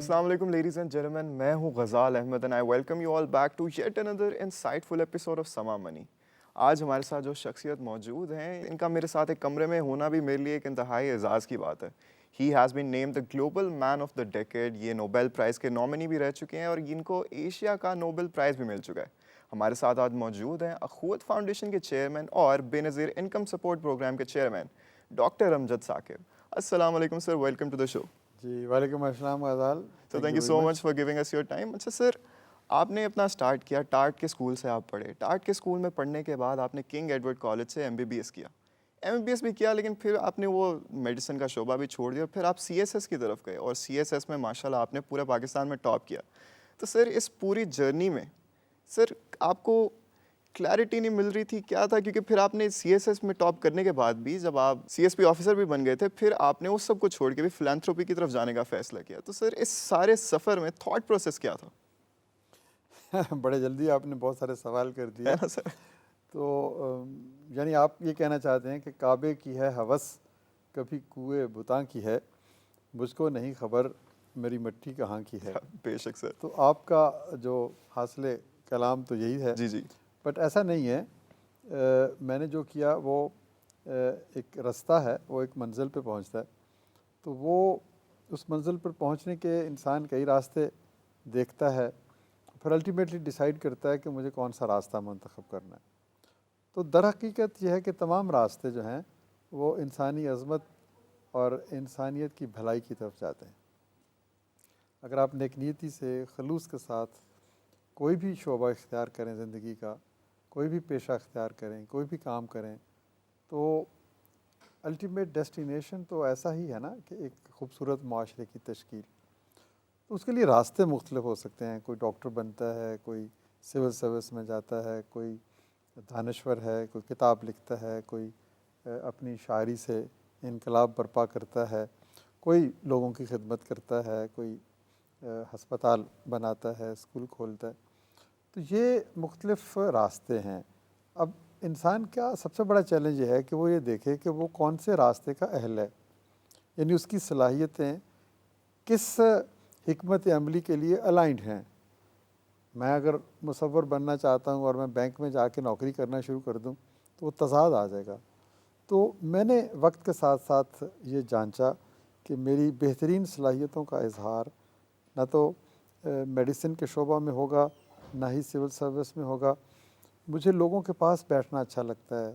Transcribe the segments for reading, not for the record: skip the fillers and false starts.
Assalamu alaikum ladies and gentlemen, میں ہوں غزال Ahmad and I welcome you all back to yet another insightful episode of Sama Money. آج ہمارے ساتھ جو شخصیت موجود ہیں ان کا میرے ساتھ ایک کمرے میں ہونا بھی میرے لیے ایک انتہائی اعزاز کی بات ہے. He has been named the global man of the decade. یہ نوبل پرائز کے نامنی بھی رہ چکے ہیں اور ان کو ایشیا کا نوبل پرائز بھی مل چکا ہے. ہمارے ساتھ آج موجود ہیں اخوت فاؤنڈیشن کے چیئرمین اور بے نظیر انکم سپورٹ پروگرام کے چیئرمین ڈاکٹر امجد ثاقب. السلام علیکم سر, ویلکم ٹو دا شو. جی وعلیکم السلام غزال. So thank you so much for giving us your time. اچھا سر, آپ نے اپنا اسٹارٹ کیا ٹارٹ کے اسکول سے, آپ پڑھے ٹارٹ کے اسکول میں پڑھنے کے بعد آپ نے کنگ ایڈورڈ کالج سے MBBS کیا, MBBS بھی کیا, لیکن پھر آپ نے وہ میڈیسن کا شعبہ بھی چھوڑ دیا, پھر آپ CSS کی طرف گئے اور CSS میں ماشاءاللہ آپ نے پورے پاکستان میں ٹاپ کیا. تو سر اس پوری جرنی میں سر آپ کو کلیئرٹی نہیں مل رہی تھی, کیا تھا؟ کیونکہ پھر آپ نے CSS میں ٹاپ کرنے کے بعد بھی جب آپ CSP آفیسر بھی بن گئے تھے, پھر آپ نے اس سب کو چھوڑ کے بھی فلانتھروپی کی طرف جانے کا فیصلہ کیا. تو سر اس سارے سفر میں تھاٹ پروسیس کیا تھا؟ بڑے جلدی آپ نے بہت سارے سوال کر دیے. ہے نا سر؟ تو یعنی آپ یہ کہنا چاہتے ہیں کہ کعبے کی ہے ہوس کبھی کوئے بتاں کی ہے, مجھ کو نہیں خبر میری مٹی کہاں کی ہے. بے شک سر. تو آپ کا جو حاصل کلام تو یہی ہے. جی جی. بٹ ایسا نہیں ہے. میں نے جو کیا وہ ایک رستہ ہے, وہ ایک منزل پہ پہنچتا ہے. تو وہ اس منزل پر پہنچنے کے انسان کئی راستے دیکھتا ہے, پھر الٹیمیٹلی ڈیسائیڈ کرتا ہے کہ مجھے کون سا راستہ منتخب کرنا ہے. تو در حقیقت یہ ہے کہ تمام راستے جو ہیں وہ انسانی عظمت اور انسانیت کی بھلائی کی طرف جاتے ہیں. اگر آپ نیک نیتی سے خلوص کے ساتھ کوئی بھی شعبہ اختیار کریں, زندگی کا کوئی بھی پیشہ اختیار کریں, کوئی بھی کام کریں, تو الٹیمیٹ ڈیسٹینیشن تو ایسا ہی ہے نا کہ ایک خوبصورت معاشرے کی تشکیل. تو اس کے لیے راستے مختلف ہو سکتے ہیں. کوئی ڈاکٹر بنتا ہے, کوئی سول سروس میں جاتا ہے, کوئی دانشور ہے, کوئی کتاب لکھتا ہے, کوئی اپنی شاعری سے انقلاب برپا کرتا ہے, کوئی لوگوں کی خدمت کرتا ہے, کوئی ہسپتال بناتا ہے, اسکول کھولتا ہے. تو یہ مختلف راستے ہیں. اب انسان کا سب سے بڑا چیلنج یہ ہے کہ وہ یہ دیکھے کہ وہ کون سے راستے کا اہل ہے, یعنی اس کی صلاحیتیں کس حکمت عملی کے لیے الائنڈ ہیں. میں اگر مصور بننا چاہتا ہوں اور میں بینک میں جا کے نوکری کرنا شروع کر دوں تو وہ تضاد آ جائے گا. تو میں نے وقت کے ساتھ ساتھ یہ جانچا کہ میری بہترین صلاحیتوں کا اظہار نہ تو میڈیسن کے شعبہ میں ہوگا, نہ ہی سول سروس میں ہوگا. مجھے لوگوں کے پاس بیٹھنا اچھا لگتا ہے,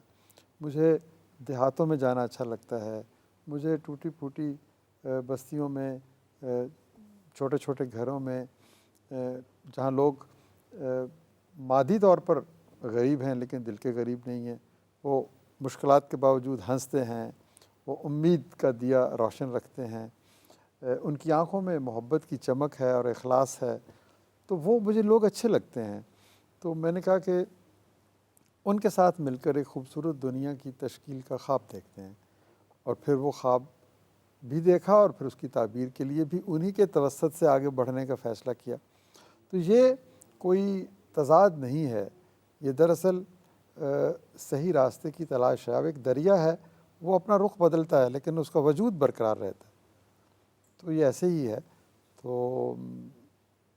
مجھے دیہاتوں میں جانا اچھا لگتا ہے, مجھے ٹوٹی پھوٹی بستیوں میں, چھوٹے چھوٹے گھروں میں, جہاں لوگ مادی طور پر غریب ہیں لیکن دل کے غریب نہیں ہیں, وہ مشکلات کے باوجود ہنستے ہیں, وہ امید کا دیا روشن رکھتے ہیں, ان کی آنکھوں میں محبت کی چمک ہے اور اخلاص ہے, تو وہ مجھے لوگ اچھے لگتے ہیں. تو میں نے کہا کہ ان کے ساتھ مل کر ایک خوبصورت دنیا کی تشکیل کا خواب دیکھتے ہیں. اور پھر وہ خواب بھی دیکھا اور پھر اس کی تعبیر کے لیے بھی انہی کے توسط سے آگے بڑھنے کا فیصلہ کیا. تو یہ کوئی تضاد نہیں ہے, یہ دراصل صحیح راستے کی تلاش ہے. اب ایک دریا ہے, وہ اپنا رخ بدلتا ہے لیکن اس کا وجود برقرار رہتا ہے. تو یہ ایسے ہی ہے. تو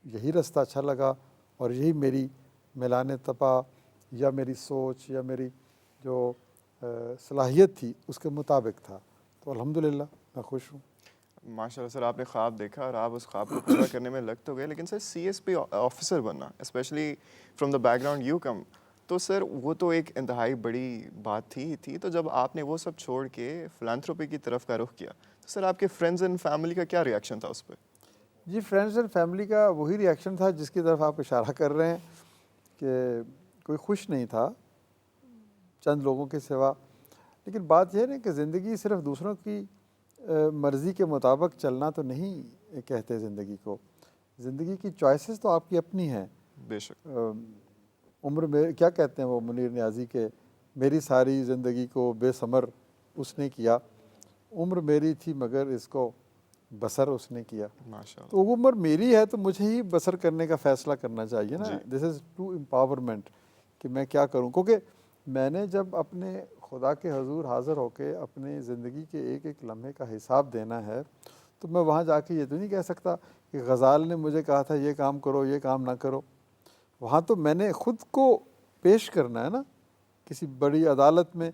یہی راستہ اچھا لگا اور یہی میری میلان طبع یا میری سوچ یا میری جو صلاحیت تھی اس کے مطابق تھا. تو الحمدللہ میں خوش ہوں. ماشاء اللہ سر, آپ نے خواب دیکھا اور آپ اس خواب کو پورا کرنے میں لگ تو گئے, لیکن سر CSP آفیسر بننا, specially from the background you come, تو سر وہ تو ایک انتہائی بڑی بات تھی. تو جب آپ نے وہ سب چھوڑ کے فلانتھروپی کی طرف کا رخ کیا تو سر آپ کے فرینڈز اینڈ فیملی کا کیا ریئیکشن تھا اس پہ؟ جی فرینڈز اینڈ فیملی کا وہی ریئیکشن تھا جس کی طرف آپ اشارہ کر رہے ہیں, کہ کوئی خوش نہیں تھا چند لوگوں کے سوا. لیکن بات یہ ہے کہ زندگی صرف دوسروں کی مرضی کے مطابق چلنا تو نہیں کہتے زندگی کو. زندگی کی چوائسیز تو آپ کی اپنی ہیں. بے شک. عمر میں کیا کہتے ہیں وہ منیر نیازی کے, میری ساری زندگی کو بے ثمر اس نے کیا, عمر میری تھی مگر اس کو بسر اس نے کیا. تو وہ عمر میری ہے تو مجھے ہی بسر کرنے کا فیصلہ کرنا چاہیے نا. دس از ٹو امپاورمنٹ کہ میں کیا کروں, کیونکہ میں نے جب اپنے خدا کے حضور حاضر ہو کے اپنے زندگی کے ایک ایک لمحے کا حساب دینا ہے تو میں وہاں جا کے یہ تو نہیں کہہ سکتا کہ غزال نے مجھے کہا تھا یہ کام کرو یہ کام نہ کرو، وہاں تو میں نے خود کو پیش کرنا ہے نا کسی بڑی عدالت میں،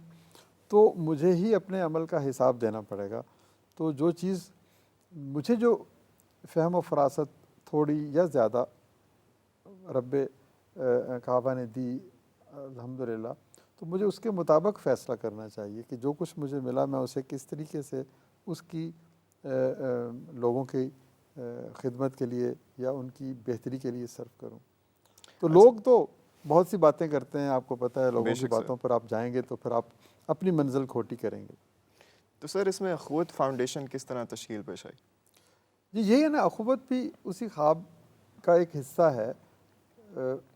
تو مجھے ہی اپنے عمل کا حساب دینا پڑے گا۔ تو جو چیز مجھے جو فہم و فراست تھوڑی یا زیادہ رب کعبہ نے دی الحمدللہ، تو مجھے اس کے مطابق فیصلہ کرنا چاہیے کہ جو کچھ مجھے ملا میں اسے کس طریقے سے اس کی لوگوں کی خدمت کے لیے یا ان کی بہتری کے لیے صرف کروں۔ تو لوگ تو بہت سی باتیں کرتے ہیں، آپ کو پتہ ہے، لوگوں کی باتوں پر آپ جائیں گے تو پھر آپ اپنی منزل کھوٹی کریں گے۔ تو سر اس میں اخوت فاؤنڈیشن کس طرح تشکیل پیش آئی؟ جی یہی ہے نا، اخوت بھی اسی خواب کا ایک حصہ ہے۔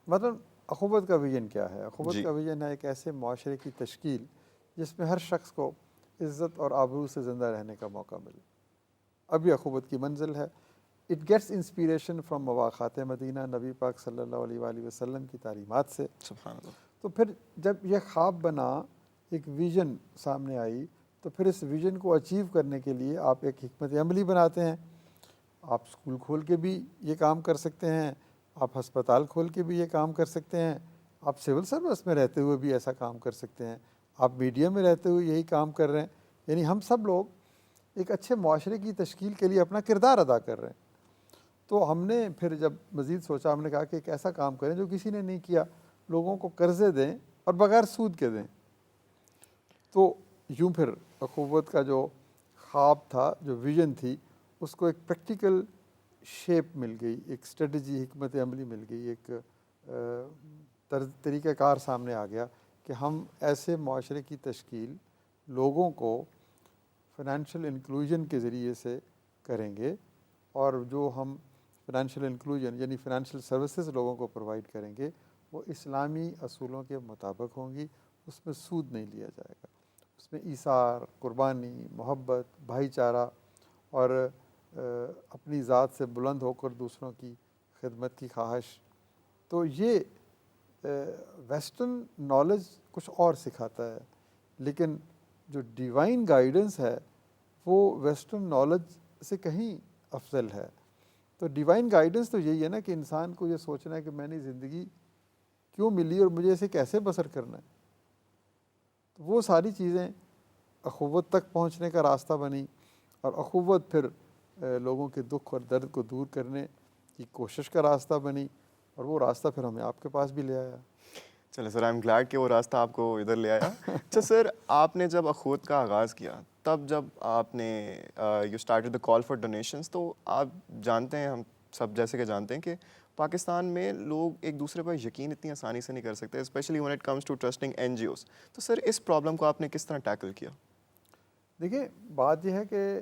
مطلب اخوت کا ویژن کیا ہے؟ اخوت کا ویژن ہے ایک ایسے معاشرے کی تشکیل جس میں ہر شخص کو عزت اور آبرو سے زندہ رہنے کا موقع ملے۔ اب یہ اخوت کی منزل ہے۔ اٹ گیٹس انسپیریشن فرام مواقعات مدینہ، نبی پاک صلی اللہ علیہ وآلہ وسلم کی تعلیمات سے۔ سبحان اللہ۔ تو پھر جب یہ خواب بنا، ایک ویژن سامنے آئی، تو پھر اس ویژن کو اچیو کرنے کے لیے آپ ایک حکمت عملی بناتے ہیں۔ آپ اسکول کھول کے بھی یہ کام کر سکتے ہیں، آپ ہسپتال کھول کے بھی یہ کام کر سکتے ہیں، آپ سول سروس میں رہتے ہوئے بھی ایسا کام کر سکتے ہیں، آپ میڈیا میں رہتے ہوئے یہی کام کر رہے ہیں۔ یعنی ہم سب لوگ ایک اچھے معاشرے کی تشکیل کے لیے اپنا کردار ادا کر رہے ہیں۔ تو ہم نے پھر جب مزید سوچا، ہم نے کہا کہ ایک ایسا کام کریں جو کسی نے نہیں کیا، لوگوں کو قرضے دیں اور بغیر سود کے دیں۔ تو یوں پھر اخوت کا جو خواب تھا، جو ویژن تھی، اس کو ایک پریکٹیکل شیپ مل گئی، ایک اسٹریٹجی، حکمت عملی مل گئی، ایک طریقہ کار سامنے آ گیا کہ ہم ایسے معاشرے کی تشکیل لوگوں کو فائنینشیل انکلوژن کے ذریعے سے کریں گے، اور جو ہم فائنینشیل انکلوژن یعنی فائنینشیل سروسز لوگوں کو پرووائڈ کریں گے وہ اسلامی اصولوں کے مطابق ہوں گی۔ اس میں سود نہیں لیا جائے گا، اس میں ایثار، قربانی، محبت، بھائی چارہ اور اپنی ذات سے بلند ہو کر دوسروں کی خدمت کی خواہش۔ تو یہ ویسٹرن نالج کچھ اور سکھاتا ہے، لیکن جو ڈیوائن گائیڈنس ہے وہ ویسٹرن نالج سے کہیں افضل ہے۔ تو ڈیوائن گائیڈنس تو یہی ہے نا کہ انسان کو یہ سوچنا ہے کہ میں نے زندگی کیوں ملی اور مجھے اسے کیسے بسر کرنا ہے۔ تو وہ ساری چیزیں اخوت تک پہنچنے کا راستہ بنی، اور اخوت پھر لوگوں کے دکھ اور درد کو دور کرنے کی کوشش کا راستہ بنی، اور وہ راستہ پھر ہمیں آپ کے پاس بھی لے آیا۔ چلے سر، آئی ایم گلیڈ کہ وہ راستہ آپ کو ادھر لے آیا۔ اچھا سر، آپ نے جب اخوت کا آغاز کیا، تب جب آپ نے you started the call for donations, تو آپ جانتے ہیں، ہم سب جیسے کہ جانتے ہیں کہ پاکستان میں لوگ ایک دوسرے پر یقین اتنی آسانی سے نہیں کر سکتے، specially when it comes to trusting N G Os. تو سر اس پرابلم کو آپ نے کس طرح ٹیکل کیا؟ دیکھیں، بات یہ ہے کہ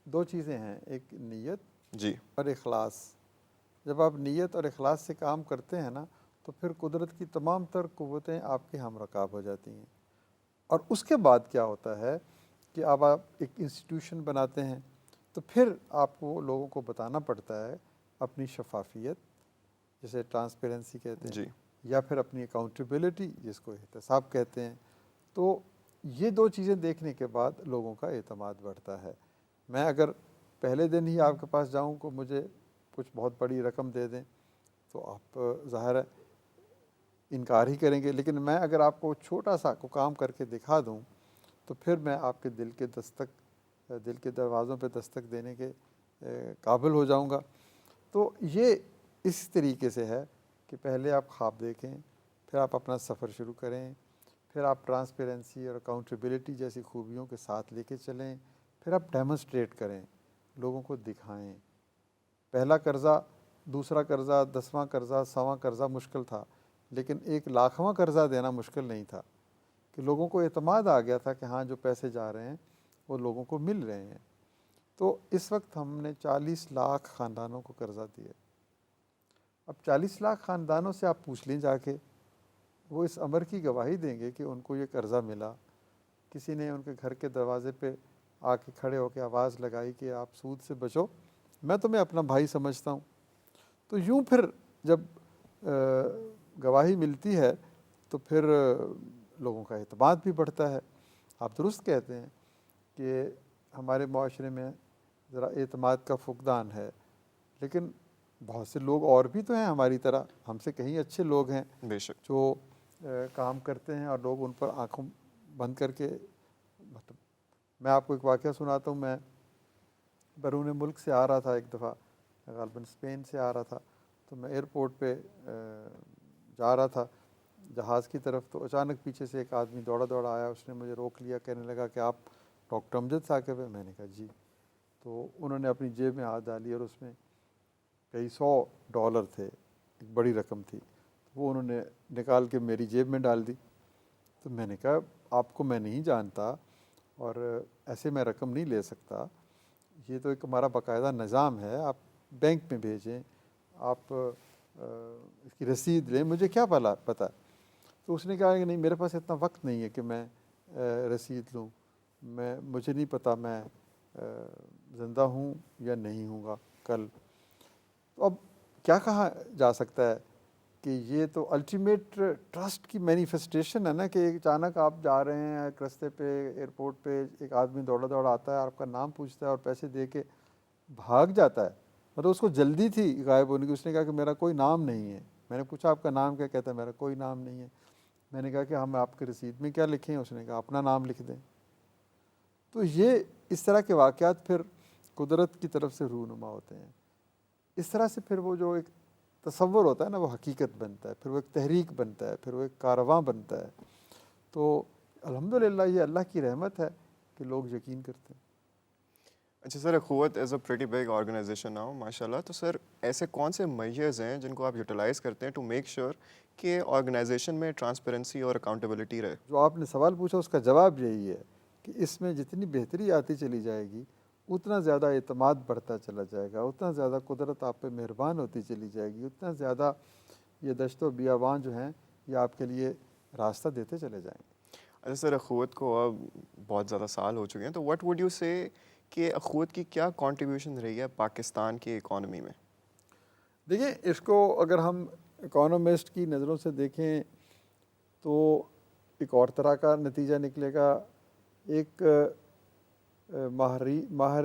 دو چیزیں ہیں، ایک نیت جی اور اخلاص۔ جب آپ نیت اور اخلاص سے کام کرتے ہیں نا، تو پھر قدرت کی تمام تر قوتیں آپ کے ہم رکاب ہو جاتی ہیں۔ اور اس کے بعد کیا ہوتا ہے کہ اب آپ ایک انسٹیٹیوشن بناتے ہیں، تو پھر آپ کو لوگوں کو بتانا پڑتا ہے اپنی شفافیت، جسے ٹرانسپیرنسی کہتے ہیں، جی یا پھر اپنی اکاؤنٹیبلٹی جس کو احتساب کہتے ہیں۔ تو یہ دو چیزیں دیکھنے کے بعد لوگوں کا اعتماد بڑھتا ہے۔ میں اگر پہلے دن ہی آپ کے پاس جاؤں کہ مجھے کچھ بہت بڑی رقم دے دیں، تو آپ ظاہر ہے انکار ہی کریں گے، لیکن میں اگر آپ کو چھوٹا سا کو کام کر کے دکھا دوں، تو پھر میں آپ کے دل کے دروازوں پہ دستک دینے کے قابل ہو جاؤں گا۔ تو یہ اس طریقے سے ہے کہ پہلے آپ خواب دیکھیں، پھر آپ اپنا سفر شروع کریں، پھر آپ ٹرانسپیرنسی اور اکاؤنٹیبلٹی جیسی خوبیوں کے ساتھ لے کے چلیں، پھر آپ ڈیمونسٹریٹ کریں، لوگوں کو دکھائیں۔ پہلا قرضہ، دوسرا قرضہ، 10واں قرضہ، 100واں قرضہ مشکل تھا، لیکن 1,00,000واں قرضہ دینا مشکل نہیں تھا، کہ لوگوں کو اعتماد آ گیا تھا کہ ہاں جو پیسے جا رہے ہیں وہ لوگوں کو مل رہے ہیں۔ تو اس وقت ہم نے 40 لاکھ خاندانوں کو قرضہ دیا۔ اب 40 لاکھ خاندانوں سے آپ پوچھ لیں جا کے، وہ اس امر کی گواہی دیں گے کہ ان کو یہ قرضہ ملا۔ کسی نے ان کے گھر کے دروازے پہ آ کے کھڑے ہو کے آواز لگائی کہ آپ سود سے بچو، میں تمہیں اپنا بھائی سمجھتا ہوں۔ تو یوں پھر جب گواہی ملتی ہے تو پھر لوگوں کا اعتماد بھی بڑھتا ہے۔ آپ درست کہتے ہیں کہ ہمارے معاشرے میں ذرا اعتماد کا فقدان ہے۔ لیکن بہت سے لوگ اور بھی تو ہیں ہماری طرح، ہم سے کہیں اچھے لوگ ہیں بے شک. جو کام کرتے ہیں اور لوگ ان پر آنکھوں بند کر کے، مطلب میں آپ کو ایک واقعہ سناتا ہوں. میں بیرون ملک سے آ رہا تھا ایک دفعہ، غالباً اسپین سے آ رہا تھا، تو میں ایئرپورٹ پہ جا رہا تھا جہاز کی طرف، تو اچانک پیچھے سے ایک آدمی دوڑا دوڑا آیا. اس نے مجھے روک لیا، کہنے لگا کہ آپ ڈاکٹر امجد ثاقب ہیں؟ میں نے کہا جی. تو انہوں نے اپنی جیب میں ہاتھ ڈالی اور اس میں کئی $100 تھے، ایک بڑی رقم تھی. وہ انہوں نے نکال کے میری جیب میں ڈال دی. تو میں نے کہا آپ کو میں نہیں جانتا اور ایسے میں رقم نہیں لے سکتا، یہ تو ایک ہمارا باقاعدہ نظام ہے، آپ بینک میں بھیجیں، آپ اس کی رسید لیں، مجھے کیا پتہ. تو اس نے کہا کہ نہیں، میرے پاس اتنا وقت نہیں ہے کہ میں رسید لوں، مجھے نہیں پتہ میں زندہ ہوں یا نہیں ہوں گا کل. تو اب کیا کہا جا سکتا ہے کہ یہ تو الٹیمیٹ ٹرسٹ کی مینیفیسٹیشن ہے نا، کہ اچانک آپ جا رہے ہیں ایک رستے پہ، ایئرپورٹ پہ ایک آدمی دوڑا دوڑا آتا ہے، آپ کا نام پوچھتا ہے اور پیسے دے کے بھاگ جاتا ہے. مطلب اس کو جلدی تھی غائب ہونے کی. اس نے کہا کہ میرا کوئی نام نہیں ہے. میں نے پوچھا آپ کا نام کیا؟ کہتا ہے میرا کوئی نام نہیں ہے. میں نے کہا کہ ہم آپ کے رسید میں کیا لکھیں؟ اس نے کہا اپنا نام لکھ دیں. تو یہ اس طرح کے واقعات پھر قدرت کی طرف سے رونما ہوتے ہیں. اس طرح سے پھر وہ جو ایک تصور ہوتا ہے نا، وہ حقیقت بنتا ہے، پھر وہ ایک تحریک بنتا ہے، پھر وہ ایک کارواں بنتا ہے. تو الحمدللہ یہ اللہ کی رحمت ہے کہ لوگ یقین کرتے ہیں. اچھا sir, Akhuwat is a pretty big organisation now ماشاء اللہ. تو سر ایسے کون سے میجرز ہیں جن کو آپ یوٹیلائز کرتے ہیں ٹو میک شیور کہ آرگنائزیشن میں ٹرانسپیرنسی اور اکاؤنٹیبلٹی رہے؟ جو آپ نے سوال پوچھا اس کا جواب یہی ہے کہ اس میں جتنی بہتری آتی چلی جائے گی اتنا زیادہ اعتماد بڑھتا چلا جائے گا، اتنا زیادہ قدرت آپ پہ مہربان ہوتی چلی جائے گی، اتنا زیادہ یہ دشت و بیابان جو ہیں یہ آپ کے لیے راستہ دیتے چلے جائیں گے. اچھا سر، اخوت کو اب بہت زیادہ سال ہو چکے ہیں، تو واٹ وڈ یو سے کہ اخوت کی کیا کنٹریبیوشن رہی ہے پاکستان کی اکانومی میں؟ دیکھیں، اس کو اگر ہم اکانومسٹ کی نظروں سے دیکھیں تو ایک اور طرح کا نتیجہ نکلے گا. ایک ماہر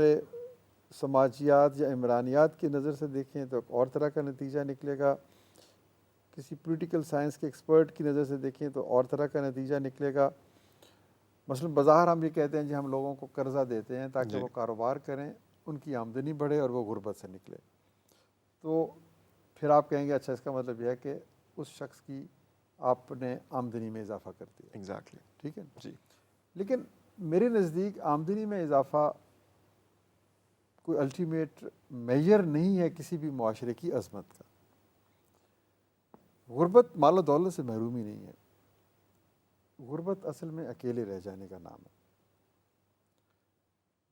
سماجیات یا عمرانیات کی نظر سے دیکھیں تو ایک اور طرح کا نتیجہ نکلے گا. کسی پولیٹیکل سائنس کے ایکسپرٹ کی نظر سے دیکھیں تو اور طرح کا نتیجہ نکلے گا. مثلا بظاہر ہم یہ کہتے ہیں جی ہم لوگوں کو قرضہ دیتے ہیں تاکہ جی وہ کاروبار کریں، ان کی آمدنی بڑھے اور وہ غربت سے نکلے. تو پھر آپ کہیں گے اچھا اس کا مطلب یہ ہے کہ اس شخص کی آپ نے آمدنی میں اضافہ کر دیا. ایگزیکٹلی. ٹھیک ہے. جی. لیکن میرے نزدیک آمدنی میں اضافہ کوئی الٹیمیٹ میجر نہیں ہے کسی بھی معاشرے کی عظمت کا. غربت مال و دولت سے محرومی نہیں ہے، غربت اصل میں اکیلے رہ جانے کا نام ہے.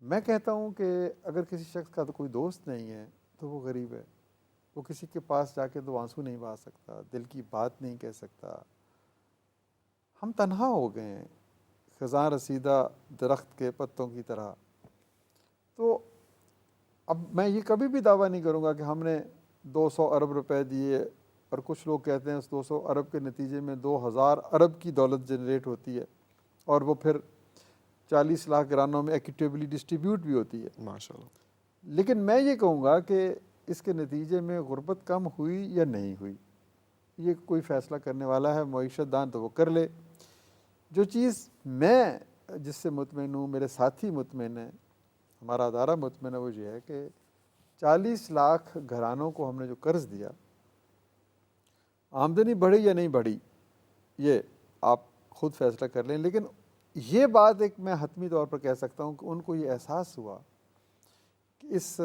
میں کہتا ہوں کہ اگر کسی شخص کا تو کوئی دوست نہیں ہے تو وہ غریب ہے. وہ کسی کے پاس جا کے تو آنسو نہیں بہا سکتا، دل کی بات نہیں کہہ سکتا. ہم تنہا ہو گئے ہیں، خزاں رسیدہ درخت کے پتوں کی طرح. تو اب میں یہ کبھی بھی دعویٰ نہیں کروں گا کہ ہم نے 200 ارب روپے دیے، اور کچھ لوگ کہتے ہیں اس 200 ارب کے نتیجے میں 2000 ارب کی دولت جنریٹ ہوتی ہے اور وہ پھر 40 لاکھ گرانوں میں ایکیٹیبلی ڈسٹریبیوٹ بھی ہوتی ہے. ماشاء اللہ. لیکن میں یہ کہوں گا کہ اس کے نتیجے میں غربت کم ہوئی یا نہیں ہوئی، یہ کوئی فیصلہ کرنے والا ہے معیشت دان تو وہ کر لے. جو چیز میں جس سے مطمئن ہوں، میرے ساتھی مطمئن ہیں، ہمارا ادارہ مطمئن ہے، وہ یہ ہے کہ 40 لاکھ گھرانوں کو ہم نے جو قرض دیا، آمدنی بڑھی یا نہیں بڑھی یہ آپ خود فیصلہ کر لیں. لیکن یہ بات ایک میں حتمی طور پر کہہ سکتا ہوں کہ ان کو یہ احساس ہوا کہ اس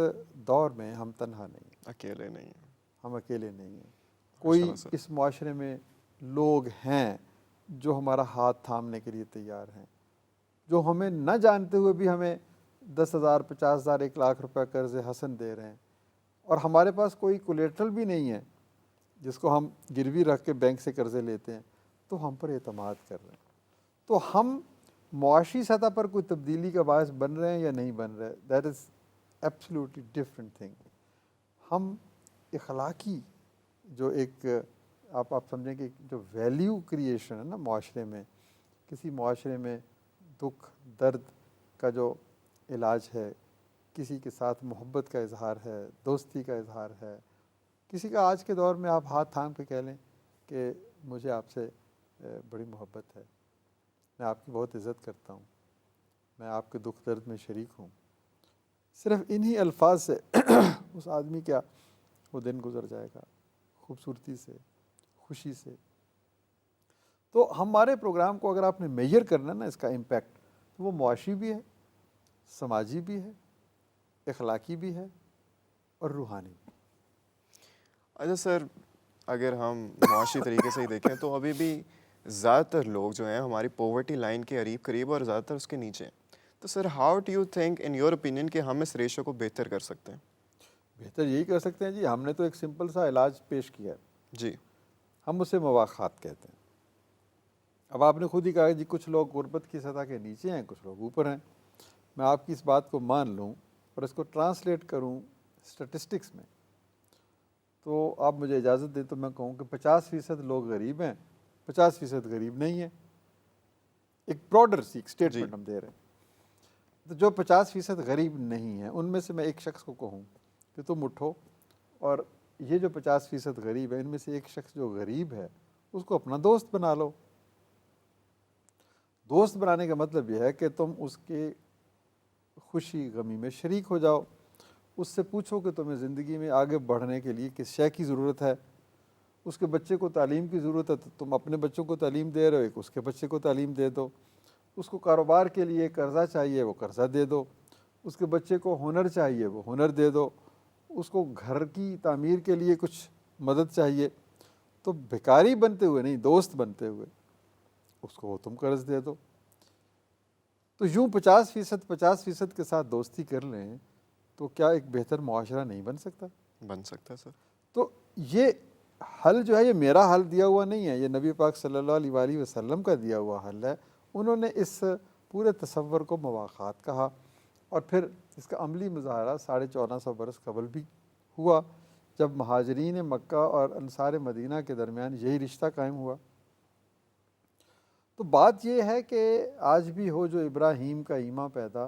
دور میں ہم تنہا نہیں ہیں، اکیلے نہیں ہیں. ہم اکیلے نہیں ہیں. ماشاء کوئی اللہ سر. اس معاشرے میں لوگ ہیں جو ہمارا ہاتھ تھامنے کے لیے تیار ہیں، جو ہمیں نہ جانتے ہوئے بھی ہمیں 10,000 50,000 1 لاکھ روپے قرض حسن دے رہے ہیں، اور ہمارے پاس کوئی کولیٹرل بھی نہیں ہے جس کو ہم گروی رکھ کے بینک سے قرضے لیتے ہیں، تو ہم پر اعتماد کر رہے ہیں. تو ہم معاشی سطح پر کوئی تبدیلی کا باعث بن رہے ہیں یا نہیں بن رہے، that is absolutely different thing. ہم اخلاقی جو ایک آپ سمجھیں کہ جو ویلیو کریشن ہے نا معاشرے میں، کسی معاشرے میں دکھ درد کا جو علاج ہے، کسی کے ساتھ محبت کا اظہار ہے، دوستی کا اظہار ہے، کسی کا آج کے دور میں آپ ہاتھ تھام کے کہہ لیں کہ مجھے آپ سے بڑی محبت ہے، میں آپ کی بہت عزت کرتا ہوں، میں آپ کے دکھ درد میں شریک ہوں، صرف انہی الفاظ سے اس آدمی کا وہ دن گزر جائے گا، خوبصورتی سے، خوشی سے۔ تو ہمارے پروگرام کو اگر آپ نے میجر کرنا نا اس کا امپیکٹ، تو وہ معاشی بھی ہے، سماجی بھی ہے، اخلاقی بھی ہے اور روحانی بھی۔ اچھا سر، اگر ہم معاشی طریقے سے ہی دیکھیں تو ابھی بھی زیادہ تر لوگ جو ہیں ہماری پاورٹی لائن کے قریب اور زیادہ تر اس کے نیچے ہیں، تو sir how do you think in your opinion کہ ہم اس ریشو کو بہتر کر سکتے ہیں؟ بہتر یہی کر سکتے ہیں جی، ہم نے تو ایک سمپل سا علاج پیش کیا ہے، جی ہم اسے مواخات کہتے ہیں۔ اب آپ نے خود ہی کہا جی کچھ لوگ غربت کی سطح کے نیچے ہیں، کچھ لوگ اوپر ہیں۔ میں آپ کی اس بات کو مان لوں اور اس کو ٹرانسلیٹ کروں اسٹیٹسٹکس میں، تو آپ مجھے اجازت دیں تو میں کہوں کہ 50% لوگ غریب ہیں، 50% غریب نہیں ہیں۔ ایک براڈر سی ایک جی اسٹیٹمنٹ ہم دے رہے ہیں۔ تو جو 50% غریب نہیں ہیں ان میں سے میں ایک شخص کو کہوں کہ تم اٹھو اور یہ جو 50% غریب ہے ان میں سے ایک شخص جو غریب ہے اس کو اپنا دوست بنا لو۔ دوست بنانے کا مطلب یہ ہے کہ تم اس کے خوشی غمی میں شریک ہو جاؤ، اس سے پوچھو کہ تمہیں زندگی میں آگے بڑھنے کے لیے کس شے کی ضرورت ہے۔ اس کے بچے کو تعلیم کی ضرورت ہے تو تم اپنے بچوں کو تعلیم دے رہے ہو، ایک اس کے بچے کو تعلیم دے دو۔ اس کو کاروبار کے لیے قرضہ چاہیے، وہ قرضہ دے دو۔ اس کے بچے کو ہنر چاہیے، وہ ہنر دے دو۔ اس کو گھر کی تعمیر کے لیے کچھ مدد چاہیے، تو بھکاری بنتے ہوئے نہیں، دوست بنتے ہوئے اس کو تم قرض دے دو۔ تو یوں 50% کے ساتھ دوستی کر لیں تو کیا ایک بہتر معاشرہ نہیں بن سکتا؟ بن سکتا ہے سر۔ تو یہ حل جو ہے یہ میرا حل دیا ہوا نہیں ہے، یہ نبی پاک صلی اللہ علیہ وآلہ وسلم کا دیا ہوا حل ہے۔ انہوں نے اس پورے تصور کو مواخات کہا، اور پھر اس کا عملی مظاہرہ 1450 برس قبل بھی ہوا جب مہاجرین مکہ اور انصار مدینہ کے درمیان یہی رشتہ قائم ہوا۔ تو بات یہ ہے کہ آج بھی ہو جو ابراہیم کا ایماں پیدا،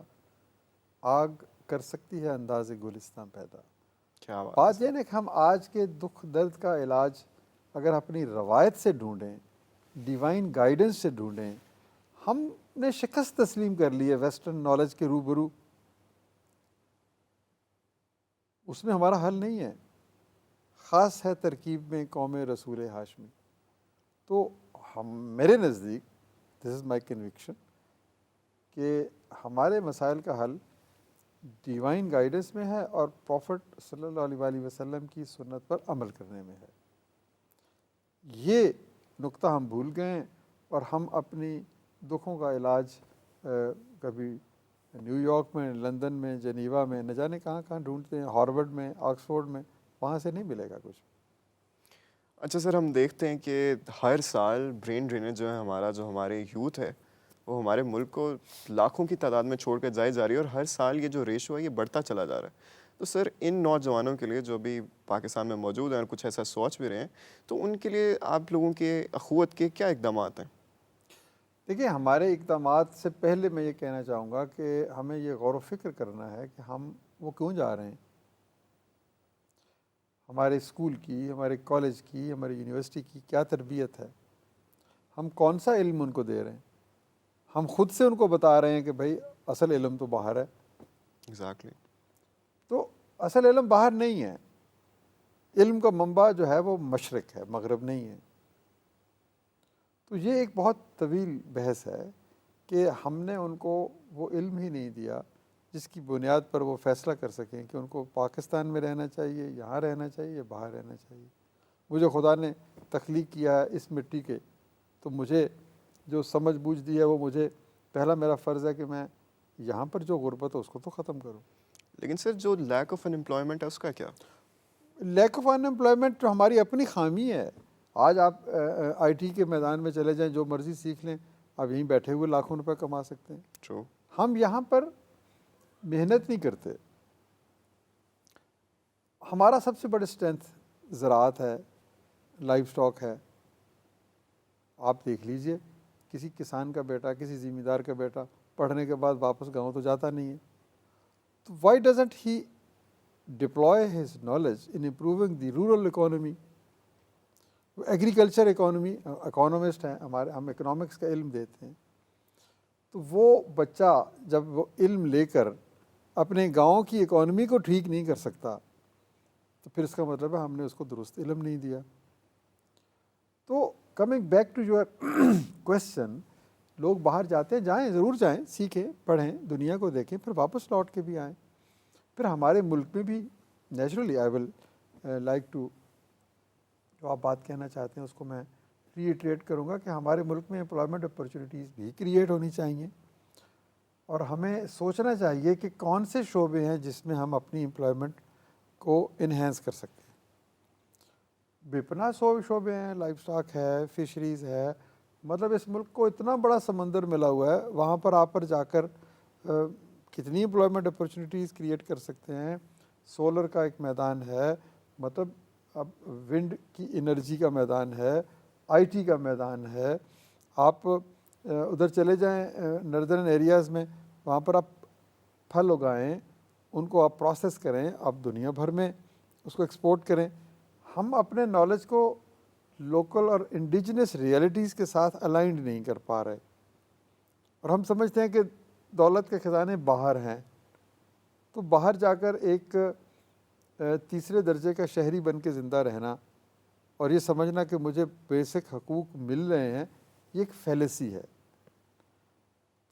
آگ کر سکتی ہے انداز گلستان پیدا۔ کیا بات ہے بات سر۔ یہ ہے کہ ہم آج کے دکھ درد کا علاج اگر اپنی روایت سے ڈھونڈیں، ڈیوائن گائیڈنس سے ڈھونڈیں، ہم نے شکست تسلیم کر لی ہے ویسٹرن نالج کے روبرو، اس میں ہمارا حل نہیں ہے۔ خاص ہے ترکیب میں قوم رسول ہاشمی۔ تو ہم میرے نزدیک دس از مائی کنوکشن کہ ہمارے مسائل کا حل ڈیوائن گائیڈنس میں ہے اور پروفٹ صلی اللہ علیہ وآلہ وسلم کی سنت پر عمل کرنے میں ہے۔ یہ نقطہ ہم بھول گئے ہیں اور ہم اپنی دکھوں کا علاج کبھی نیو یارک میں، لندن میں، جنیوا میں، نہ جانے کہاں کہاں ڈھونڈتے ہیں، ہارورڈ میں، آکسفورڈ میں، وہاں سے نہیں ملے گا کچھ۔ اچھا سر، ہم دیکھتے ہیں کہ ہر سال برین ڈرینیج جو ہے ہمارا، جو ہمارے یوتھ ہے وہ ہمارے ملک کو لاکھوں کی تعداد میں چھوڑ کر جائی جا رہی ہے، اور ہر سال یہ جو ریشو ہے یہ بڑھتا چلا جا رہا ہے۔ تو سر ان نوجوانوں کے لیے جو بھی پاکستان میں موجود ہیں اور کچھ ایسا سوچ بھی رہے ہیں، تو ان کے لیے آپ لوگوں کے اخوت کے کیا اقدامات ہیں؟ دیکھیے، ہمارے اقدامات سے پہلے میں یہ کہنا چاہوں گا کہ ہمیں یہ غور و فکر کرنا ہے کہ ہم وہ کیوں جا رہے ہیں۔ ہمارے اسکول کی، ہمارے کالج کی، ہماری یونیورسٹی کی کیا تربیت ہے؟ ہم کون سا علم ان کو دے رہے ہیں؟ ہم خود سے ان کو بتا رہے ہیں کہ بھائی اصل علم تو باہر ہے؟ ایگزیکٹلی۔ تو اصل علم باہر نہیں ہے، علم کا منبع جو ہے وہ مشرق ہے، مغرب نہیں ہے۔ تو یہ ایک بہت طویل بحث ہے کہ ہم نے ان کو وہ علم ہی نہیں دیا جس کی بنیاد پر وہ فیصلہ کر سکیں کہ ان کو پاکستان میں رہنا چاہیے، یہاں رہنا چاہیے، باہر رہنا چاہیے۔ مجھے خدا نے تخلیق کیا ہے اس مٹی کے، تو مجھے جو سمجھ بوجھ دی ہے وہ مجھے پہلا میرا فرض ہے کہ میں یہاں پر جو غربت ہے اس کو تو ختم کروں۔ لیکن سر جو لیک آف ان امپلائمنٹ ہے اس کا کیا؟ لیک آف ان امپلائمنٹ جو ہماری اپنی خامی ہے۔ آج آپ آئی ٹی کے میدان میں چلے جائیں، جو مرضی سیکھ لیں، آپ یہیں بیٹھے ہوئے لاکھوں روپے کما سکتے ہیں۔ ٹرو۔ ہم یہاں پر محنت نہیں کرتے۔ ہمارا سب سے بڑی اسٹرینتھ زراعت ہے، لائف سٹاک ہے۔ آپ دیکھ لیجئے، کسی کسان کا بیٹا، کسی زمیندار کا بیٹا پڑھنے کے بعد واپس گاؤں تو جاتا نہیں ہے، why doesn't he deploy his knowledge in improving the rural economy? Agriculture economist ہیں ہمارے, ہم اکنامکس کا علم دیتے ہیں, تو وہ بچہ جب وہ علم لے کر اپنے گاؤں کی اکانومی کو ٹھیک نہیں کر سکتا تو پھر اس کا مطلب ہے ہم نے اس کو درست علم نہیں دیا. تو coming back to your question, لوگ باہر جاتے ہیں, جائیں, ضرور جائیں, سیکھیں, پڑھیں, دنیا کو دیکھیں, پھر واپس لوٹ کے بھی آئیں. پھر ہمارے ملک میں بھی naturally I will like to, جو آپ بات کہنا چاہتے ہیں اس کو میں ری ایٹریٹ کروں گا کہ ہمارے ملک میں امپلائمنٹ اپرچونیٹیز بھی کریٹ ہونی چاہیے, اور ہمیں سوچنا چاہیے کہ کون سے شعبے ہیں جس میں ہم اپنی امپلائمنٹ کو انہینس کر سکتے ہیں. بے پناہ شعبے ہیں, لائف سٹاک ہے, فشریز ہے, مطلب اس ملک کو اتنا بڑا سمندر ملا ہوا ہے, وہاں پر آپ پر جا کر کتنی امپلائمنٹ اپرچونیٹیز کریٹ کر سکتے ہیں. سولر کا ایک میدان ہے, مطلب اب ونڈ کی انرجی کا میدان ہے, آئی ٹی کا میدان ہے. آپ ادھر چلے جائیں نردرن ایریاز میں, وہاں پر آپ پھل اگائیں, ان کو آپ پروسیس کریں, آپ دنیا بھر میں اس کو ایکسپورٹ کریں. ہم اپنے نالج کو لوکل اور انڈیجنس ریئلٹیز کے ساتھ الائنڈ نہیں کر پا رہے, اور ہم سمجھتے ہیں کہ دولت کے خزانے باہر ہیں. تو باہر جا کر ایک تیسرے درجے کا شہری بن کے زندہ رہنا اور یہ سمجھنا کہ مجھے بیسک حقوق مل رہے ہیں, یہ ایک فیلیسی ہے.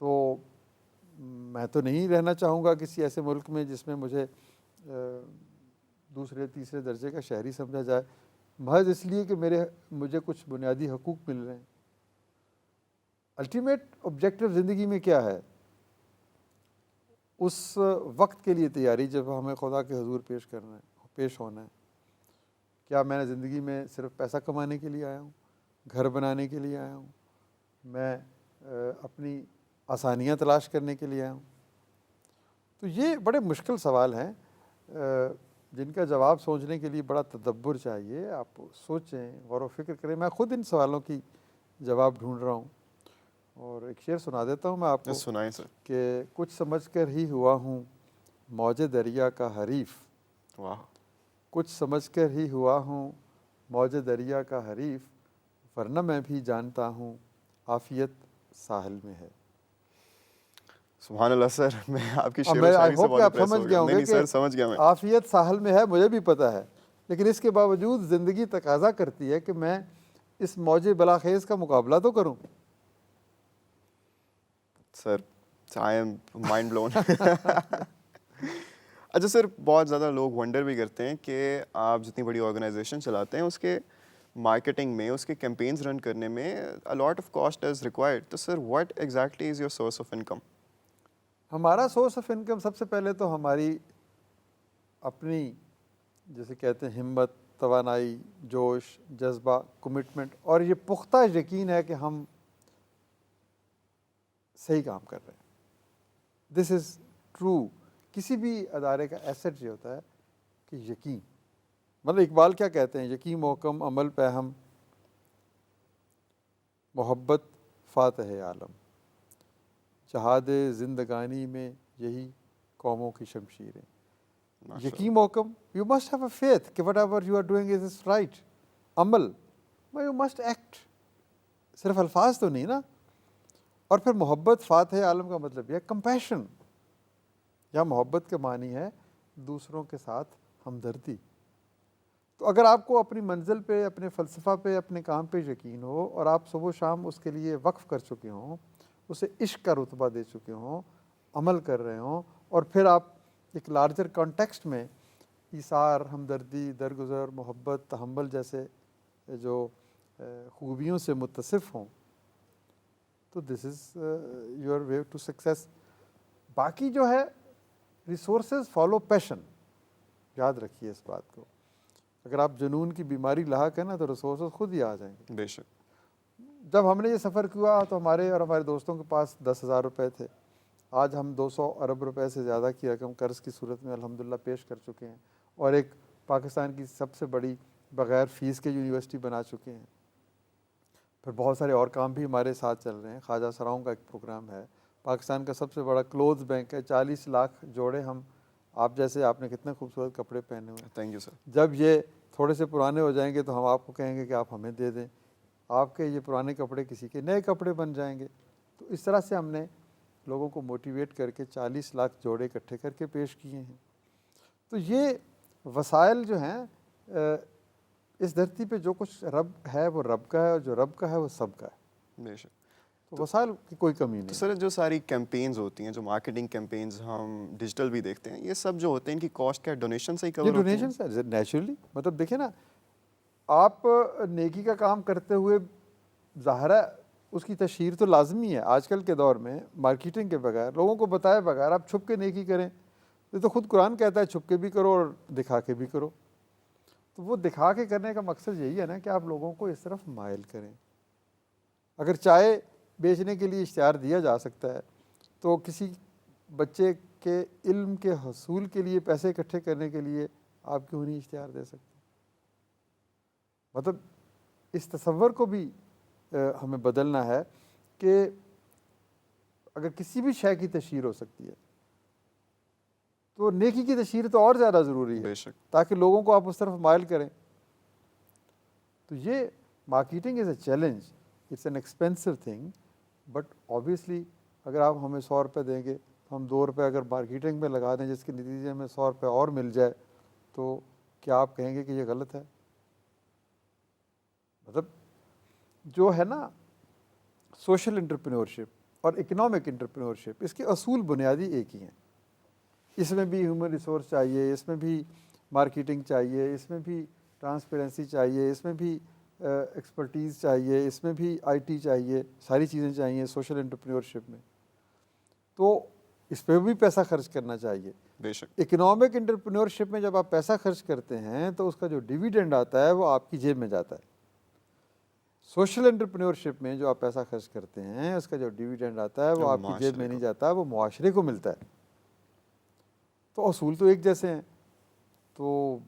تو میں تو نہیں رہنا چاہوں گا کسی ایسے ملک میں جس میں مجھے دوسرے تیسرے درجے کا شہری سمجھا جائے, محض اس لیے کہ مجھے کچھ بنیادی حقوق مل رہے ہیں. الٹیمیٹ آبجیکٹو زندگی میں کیا ہے؟ اس وقت کے لیے تیاری جب ہمیں خدا کے حضور پیش ہونا ہے. کیا میں نے زندگی میں صرف پیسہ کمانے کے لیے آیا ہوں, گھر بنانے کے لیے آیا ہوں, میں اپنی آسانیاں تلاش کرنے کے لیے آیا ہوں؟ تو یہ بڑے مشکل سوال ہیں جن کا جواب سوچنے کے لیے بڑا تدبر چاہیے. آپ سوچیں, غور و فکر کریں. میں خود ان سوالوں کی جواب ڈھونڈ رہا ہوں, اور ایک شعر سنا دیتا ہوں میں آپ کو. سنائیں سر. کہ کچھ سمجھ کر ہی ہوا ہوں موج دریا کا حریف. واہ. کچھ سمجھ کر ہی ہوا ہوں موج دریا کا حریف, ورنہ میں بھی جانتا ہوں عافیت ساحل میں ہے. سبحان اللہ سر, میں آپ کی اب شعر و میں آئی شاعری سے ہوپ کہ بہت آپ امپریس سمجھ ہو گیا گیا. ہوں نہیں گے نہیں کہ سر, سمجھ گیا میں. عافیت ساحل میں ہے, مجھے بھی پتہ ہے, لیکن اس کے باوجود زندگی تقاضا کرتی ہے کہ میں اس موج بلاخیز کا مقابلہ تو کروں. سر آئی ایم مائنڈ بلون. اچھا سر, بہت زیادہ لوگ ونڈر بھی کرتے ہیں کہ آپ جتنی بڑی آرگنائزیشن چلاتے ہیں اس کے مارکیٹنگ میں, اس کے کیمپینز رن کرنے میں a lot of cost is required. تو سر what exactly is your source of income? ہمارا سورس آف انکم سب سے پہلے تو ہماری اپنی جیسے کہتے ہیں ہمت, توانائی, جوش, جذبہ, کمٹمنٹ, اور یہ پختہ یقین ہے کہ ہم صحیح کام کر رہے ہیں. دس از ٹرو. کسی بھی ادارے کا ایسٹ یہ ہوتا ہے کہ یقین, مطلب اقبال کیا کہتے ہیں, یقین محکم عمل پہ ہم, محبت فاتح عالم, جہاد زندگانی میں یہی قوموں کی شمشیریں. یقین محکم, you must have a faith کہ whatever you are doing is right. عمل, یو مسٹ ایکٹ, صرف الفاظ تو نہیں نا. اور پھر محبت فاتح عالم کا مطلب یہ کمپیشن, یا محبت کے معنی ہے دوسروں کے ساتھ ہمدردی. تو اگر آپ کو اپنی منزل پہ, اپنے فلسفہ پہ, اپنے کام پہ یقین ہو, اور آپ صبح و شام اس کے لیے وقف کر چکے ہوں, اسے عشق کا رتبہ دے چکے ہوں, عمل کر رہے ہوں, اور پھر آپ ایک لارجر کانٹیکسٹ میں ایثار, ہمدردی, درگزر, محبت, تحمل جیسے جو خوبیوں سے متصف ہوں, تو this is your way to success. باقی جو ہے ریسورسز فالو پیشن, یاد رکھیے اس بات کو. اگر آپ جنون کی بیماری لاحق ہے نا تو ریسورسز خود ہی آ جائیں گے. بے شک. جب ہم نے یہ سفر کیا تو ہمارے اور ہمارے دوستوں کے پاس 10,000 روپے تھے. آج ہم 200 ارب روپے سے زیادہ کی رقم قرض کی صورت میں الحمدللہ پیش کر چکے ہیں, اور ایک پاکستان کی سب سے بڑی بغیر فیس کے یونیورسٹی بنا چکے ہیں. پھر بہت سارے اور کام بھی ہمارے ساتھ چل رہے ہیں. خواجہ سراؤں کا ایک پروگرام ہے, پاکستان کا سب سے بڑا کلوتھ بینک ہے, 40 لاکھ جوڑے ہم آپ جیسے آپ نے کتنے خوبصورت کپڑے پہنے ہوئے ہیں. Thank you sir. جب یہ تھوڑے سے پرانے ہو جائیں گے تو ہم آپ کو کہیں گے کہ آپ ہمیں دے دیں. آپ کے یہ پرانے کپڑے کسی کے نئے کپڑے بن جائیں گے. تو اس طرح سے ہم نے لوگوں کو موٹیویٹ کر کے 40 لاکھ جوڑے اکٹھے کر کے پیش کیے ہیں. تو یہ وسائل جو ہیں اس دھرتی پہ جو کچھ رب ہے وہ رب کا ہے, اور جو رب کا ہے وہ سب کا ہے. بے شک. تو وسائل کی کوئی کمی تو نہیں. سر جو ساری کیمپینز ہوتی ہیں, جو مارکیٹنگ کیمپینز ہم ڈیجیٹل بھی دیکھتے ہیں, یہ سب جو ہوتے ہیں ان کی کاسٹ کیا ڈونیشن سے ہی یہ کور ہوتی ہیں؟ ڈونیشن ہے نیچرلی. مطلب دیکھیں نا, آپ نیکی کا کام کرتے ہوئے ظاہر ہے اس کی تشہیر تو لازمی ہے. آج کل کے دور میں مارکیٹنگ کے بغیر, لوگوں کو بتائے بغیر آپ چھپ کے نیکی کریں, یہ تو خود قرآن کہتا ہے چھپ کے بھی کرو اور دکھا کے بھی کرو. تو وہ دکھا کے کرنے کا مقصد یہی ہے نا کہ آپ لوگوں کو اس طرف مائل کریں. اگر چائے بیچنے کے لیے اشتہار دیا جا سکتا ہے تو کسی بچے کے علم کے حصول کے لیے پیسے اکٹھے کرنے کے لیے آپ کیوں نہیں اشتہار دے سکتے؟ مطلب اس تصور کو بھی ہمیں بدلنا ہے کہ اگر کسی بھی شے کی تشہیر ہو سکتی ہے تو نیکی کی تشہیر تو اور زیادہ ضروری ہے, بے شک. تاکہ لوگوں کو آپ اس طرف مائل کریں. تو یہ marketing is a challenge, it's an expensive thing, but obviously اگر آپ ہمیں 100 روپے دیں گے تو ہم 2 روپے اگر مارکیٹنگ میں لگا دیں جس کے نتیجے میں 100 روپے اور مل جائے, تو کیا آپ کہیں گے کہ یہ غلط ہے؟ مطلب جو ہے نا سوشل انٹرپرینورشپ اور اکنامک انٹرپرینورشپ, اس کے اصول بنیادی ایک ہی ہیں. اس میں بھی ہیومن ریسورس چاہیے, اس میں بھی مارکیٹنگ چاہیے, اس میں بھی ٹرانسپیرنسی چاہیے, اس میں بھی ایکسپرٹیز چاہیے, اس میں بھی آئی ٹی چاہیے, ساری چیزیں چاہیے سوشل انٹرپرینورشپ میں. تو اس پہ بھی پیسہ خرچ کرنا چاہیے. بے شک. اکنامک انٹرپرینورشپ میں جب آپ پیسہ خرچ کرتے ہیں تو اس کا جو ڈیویڈنڈ آتا ہے وہ آپ کی جیب میں جاتا ہے. سوشل انٹرپرینورشپ میں جو آپ پیسہ خرچ کرتے ہیں اس کا جو ڈیویڈنڈ آتا ہے وہ آپ کی جیب میں نہیں جاتا, وہ معاشرے کو ملتا ہے. تو اصول تو ایک جیسے ہیں. تو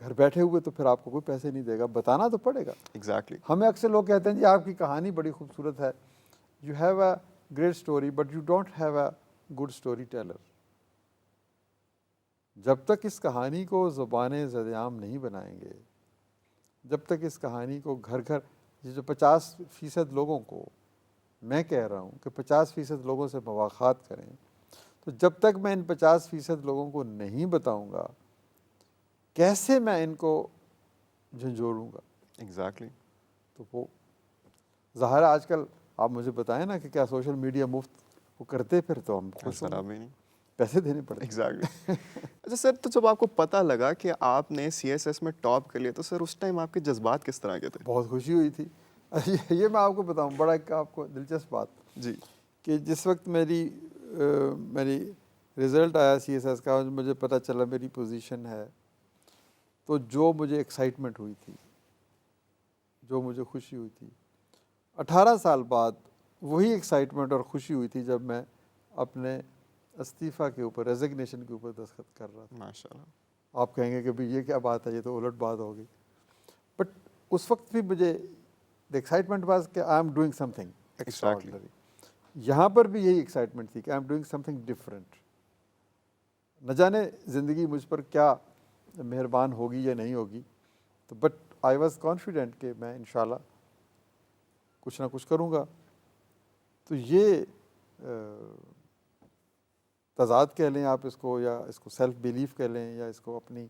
گھر بیٹھے ہوئے تو پھر آپ کو کوئی پیسے نہیں دے گا, بتانا تو پڑے گا. ایگزیکٹلی. ہمیں اکثر لوگ کہتے ہیں جی آپ کی کہانی بڑی خوبصورت ہے, you have a great story but you don't have a good story teller. جب تک اس کہانی کو زبان زد عام نہیں بنائیں گے, جب تک اس کہانی کو گھر گھر, جو 50% لوگوں کو میں کہہ رہا ہوں کہ 50% لوگوں سے مواخات کریں, تو جب تک میں ان 50% لوگوں کو نہیں بتاؤں گا کیسے میں ان کو جھنجھوڑوں گا. ایگزیکٹلی. تو وہ ظاہر ہے آج کل آپ مجھے بتائیں نا کہ کیا سوشل میڈیا مفت وہ کرتے, پھر تو ہم خوش ہوں گے, نہیں. پیسے دینے پڑتے. ایگزیکٹلی. اچھا سر, تو جب آپ کو پتہ لگا کہ آپ نے CSS میں ٹاپ کر لیا, تو سر اس ٹائم آپ کے جذبات کس طرح کے تھے؟ بہت خوشی ہوئی تھی. یہ میں آپ کو بتاؤں بڑا ایک آپ کو دلچسپ بات, جی. کہ جس وقت میری رزلٹ آیا CSS کا, مجھے پتہ چلا میری پوزیشن ہے, تو جو مجھے ایکسائٹمنٹ ہوئی تھی, جو مجھے خوشی ہوئی تھی, 18 سال بعد وہی ایکسائٹمنٹ اور خوشی ہوئی تھی جب میں اپنے استعفیٰ کے اوپر, ریزگنیشن کے اوپر دستخط کر رہا تھا. ماشاء اللہ. آپ کہیں گے کہ بھئی یہ کیا بات ہے, یہ تو الٹ بات ہوگی. بٹ اس وقت بھی مجھے the excitement was کہ I am doing something extraordinary. یہاں پر بھی یہی ایکسائٹمنٹ تھی کہ I am doing something different. نہ جانے زندگی مجھ پر کیا مہربان ہوگی یا نہیں ہوگی, تو بٹ آئی واز کانفیڈنٹ کہ میں انشاءاللہ کچھ نہ کچھ کروں گا. تو یہ تضاد کہہ لیں آپ اس کو, یا اس کو سیلف بیلیف کہہ لیں, یا اس کو اپنی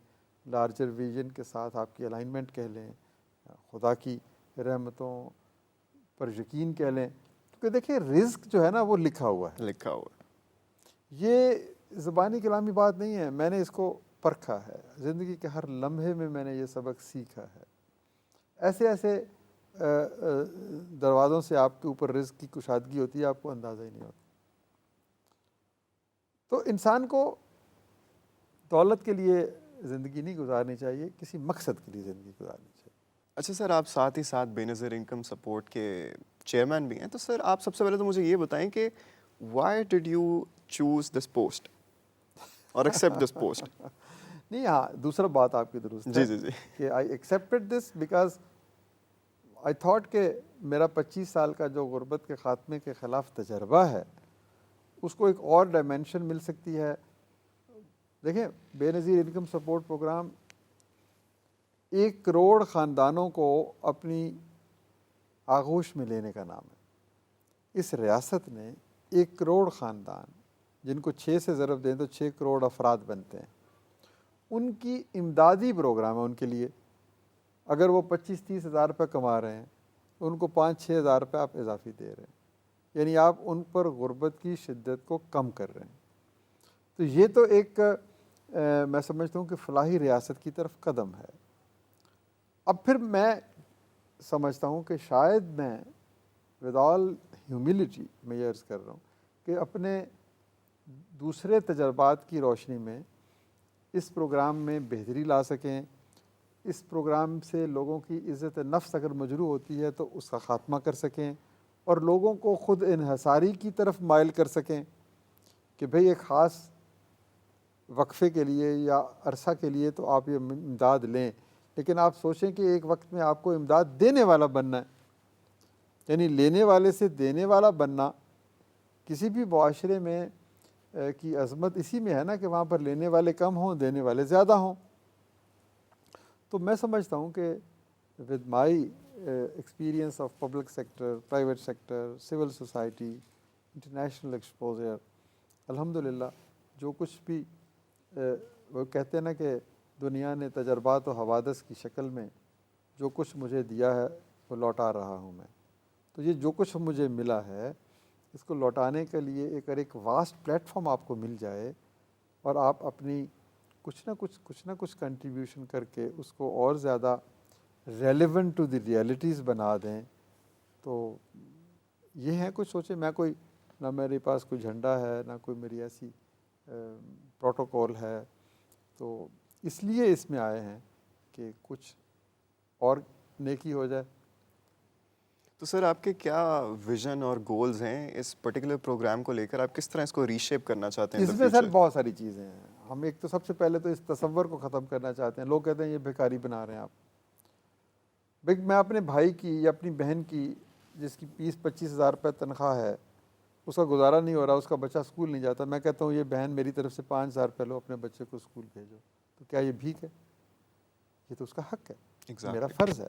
لارجر ویژن کے ساتھ آپ کی الائنمنٹ کہہ لیں, خدا کی رحمتوں پر یقین کہہ لیں. کیونکہ دیکھیں رزق جو ہے نا وہ لکھا ہوا ہے, لکھا ہوا ہے. یہ زبانی کلامی بات نہیں ہے, میں نے اس کو پرکھا ہے. زندگی کے ہر لمحے میں میں نے یہ سبق سیکھا ہے. ایسے ایسے دروازوں سے آپ کے اوپر رزق کی کشادگی ہوتی ہے, آپ کو اندازہ ہی نہیں ہوتا. تو انسان کو دولت کے لیے زندگی نہیں گزارنی چاہیے, کسی مقصد کے لیے زندگی گزارنی چاہیے. اچھا سر, آپ ساتھ ہی ساتھ بے نظیر انکم سپورٹ کے چیئرمین بھی ہیں, تو سر آپ سب سے پہلے تو مجھے یہ بتائیں کہ why did you choose this post اور ایکسیپٹ دس پوسٹ؟ نہیں, ہاں دوسرا بات آپ کی درست ہے. جی جی جی. کہ I accepted this because I thought کہ میرا 25 سال کا جو غربت کے خاتمے کے خلاف تجربہ ہے اس کو ایک اور ڈائمینشن مل سکتی ہے. دیکھیں بے نظیر انکم سپورٹ پروگرام 1 کروڑ خاندانوں کو اپنی آغوش میں لینے کا نام ہے۔ اس ریاست نے 1 کروڑ خاندان، جن کو 6 سے ضرب دیں تو 6 کروڑ افراد بنتے ہیں، ان کی امدادی پروگرام ہے ان کے لیے۔ اگر وہ 25-30 ہزار روپے کما رہے ہیں، ان کو 5-6 ہزار روپے آپ اضافی دے رہے ہیں، یعنی آپ ان پر غربت کی شدت کو کم کر رہے ہیں۔ تو یہ تو ایک میں سمجھتا ہوں کہ فلاحی ریاست کی طرف قدم ہے۔ اب پھر میں سمجھتا ہوں کہ شاید میں ود آل ہیوملٹی میں یہ عرض کر رہا ہوں کہ اپنے دوسرے تجربات کی روشنی میں اس پروگرام میں بہتری لا سکیں، اس پروگرام سے لوگوں کی عزت نفس اگر مجروح ہوتی ہے تو اس کا خاتمہ کر سکیں، اور لوگوں کو خود انحصاری کی طرف مائل کر سکیں کہ بھئی ایک خاص وقفے کے لیے یا عرصہ کے لیے تو آپ یہ امداد لیں، لیکن آپ سوچیں کہ ایک وقت میں آپ کو امداد دینے والا بننا ہے، یعنی لینے والے سے دینے والا بننا۔ کسی بھی معاشرے میں کی عظمت اسی میں ہے نا کہ وہاں پر لینے والے کم ہوں، دینے والے زیادہ ہوں۔ تو میں سمجھتا ہوں کہ with my experience of public sector, private sector, civil society, international exposure, الحمدللہ جو کچھ بھی وہ کہتے ہیں نا کہ دنیا نے تجربات و حوادث کی شکل میں جو کچھ مجھے دیا ہے وہ لوٹا رہا ہوں میں۔ تو یہ جو کچھ مجھے ملا ہے اس کو لوٹانے کے لیے ایک واسٹ پلیٹ فارم آپ کو مل جائے، اور آپ اپنی کچھ نہ کچھ کنٹریبیوشن کر کے اس کو اور زیادہ ریلیونٹ ٹو دی ریئلٹیز بنا دیں، تو یہ ہے کچھ سوچیں۔ میں کوئی نہ میرے پاس کوئی جھنڈا ہے، نہ کوئی میری ایسی پروٹوکول ہے، تو اس لیے اس میں آئے ہیں کہ کچھ اور نیکی ہو جائے۔ تو سر آپ کے کیا ویژن اور گولز ہیں اس پرٹیکولر پروگرام کو لے کر؟ آپ کس طرح اس کو ری شیپ کرنا چاہتے ہیں؟ اس میں سر بہت ساری چیزیں ہیں۔ ہم ایک تو سب سے پہلے تو اس تصور کو ختم کرنا چاہتے ہیں۔ لوگ کہتے ہیں یہ بھیکاری بنا رہے ہیں آپ۔ بھائی میں اپنے بھائی کی یا اپنی بہن کی جس کی 20-25 ہزار روپے تنخواہ ہے، اس کا گزارا نہیں ہو رہا، اس کا بچہ اسکول نہیں جاتا، میں کہتا ہوں یہ بہن میری طرف سے 5 ہزار روپے لو، اپنے بچے کو اسکول بھیجو، تو کیا یہ بھیک ہے؟ یہ تو اس کا حق ہے، میرا فرض ہے۔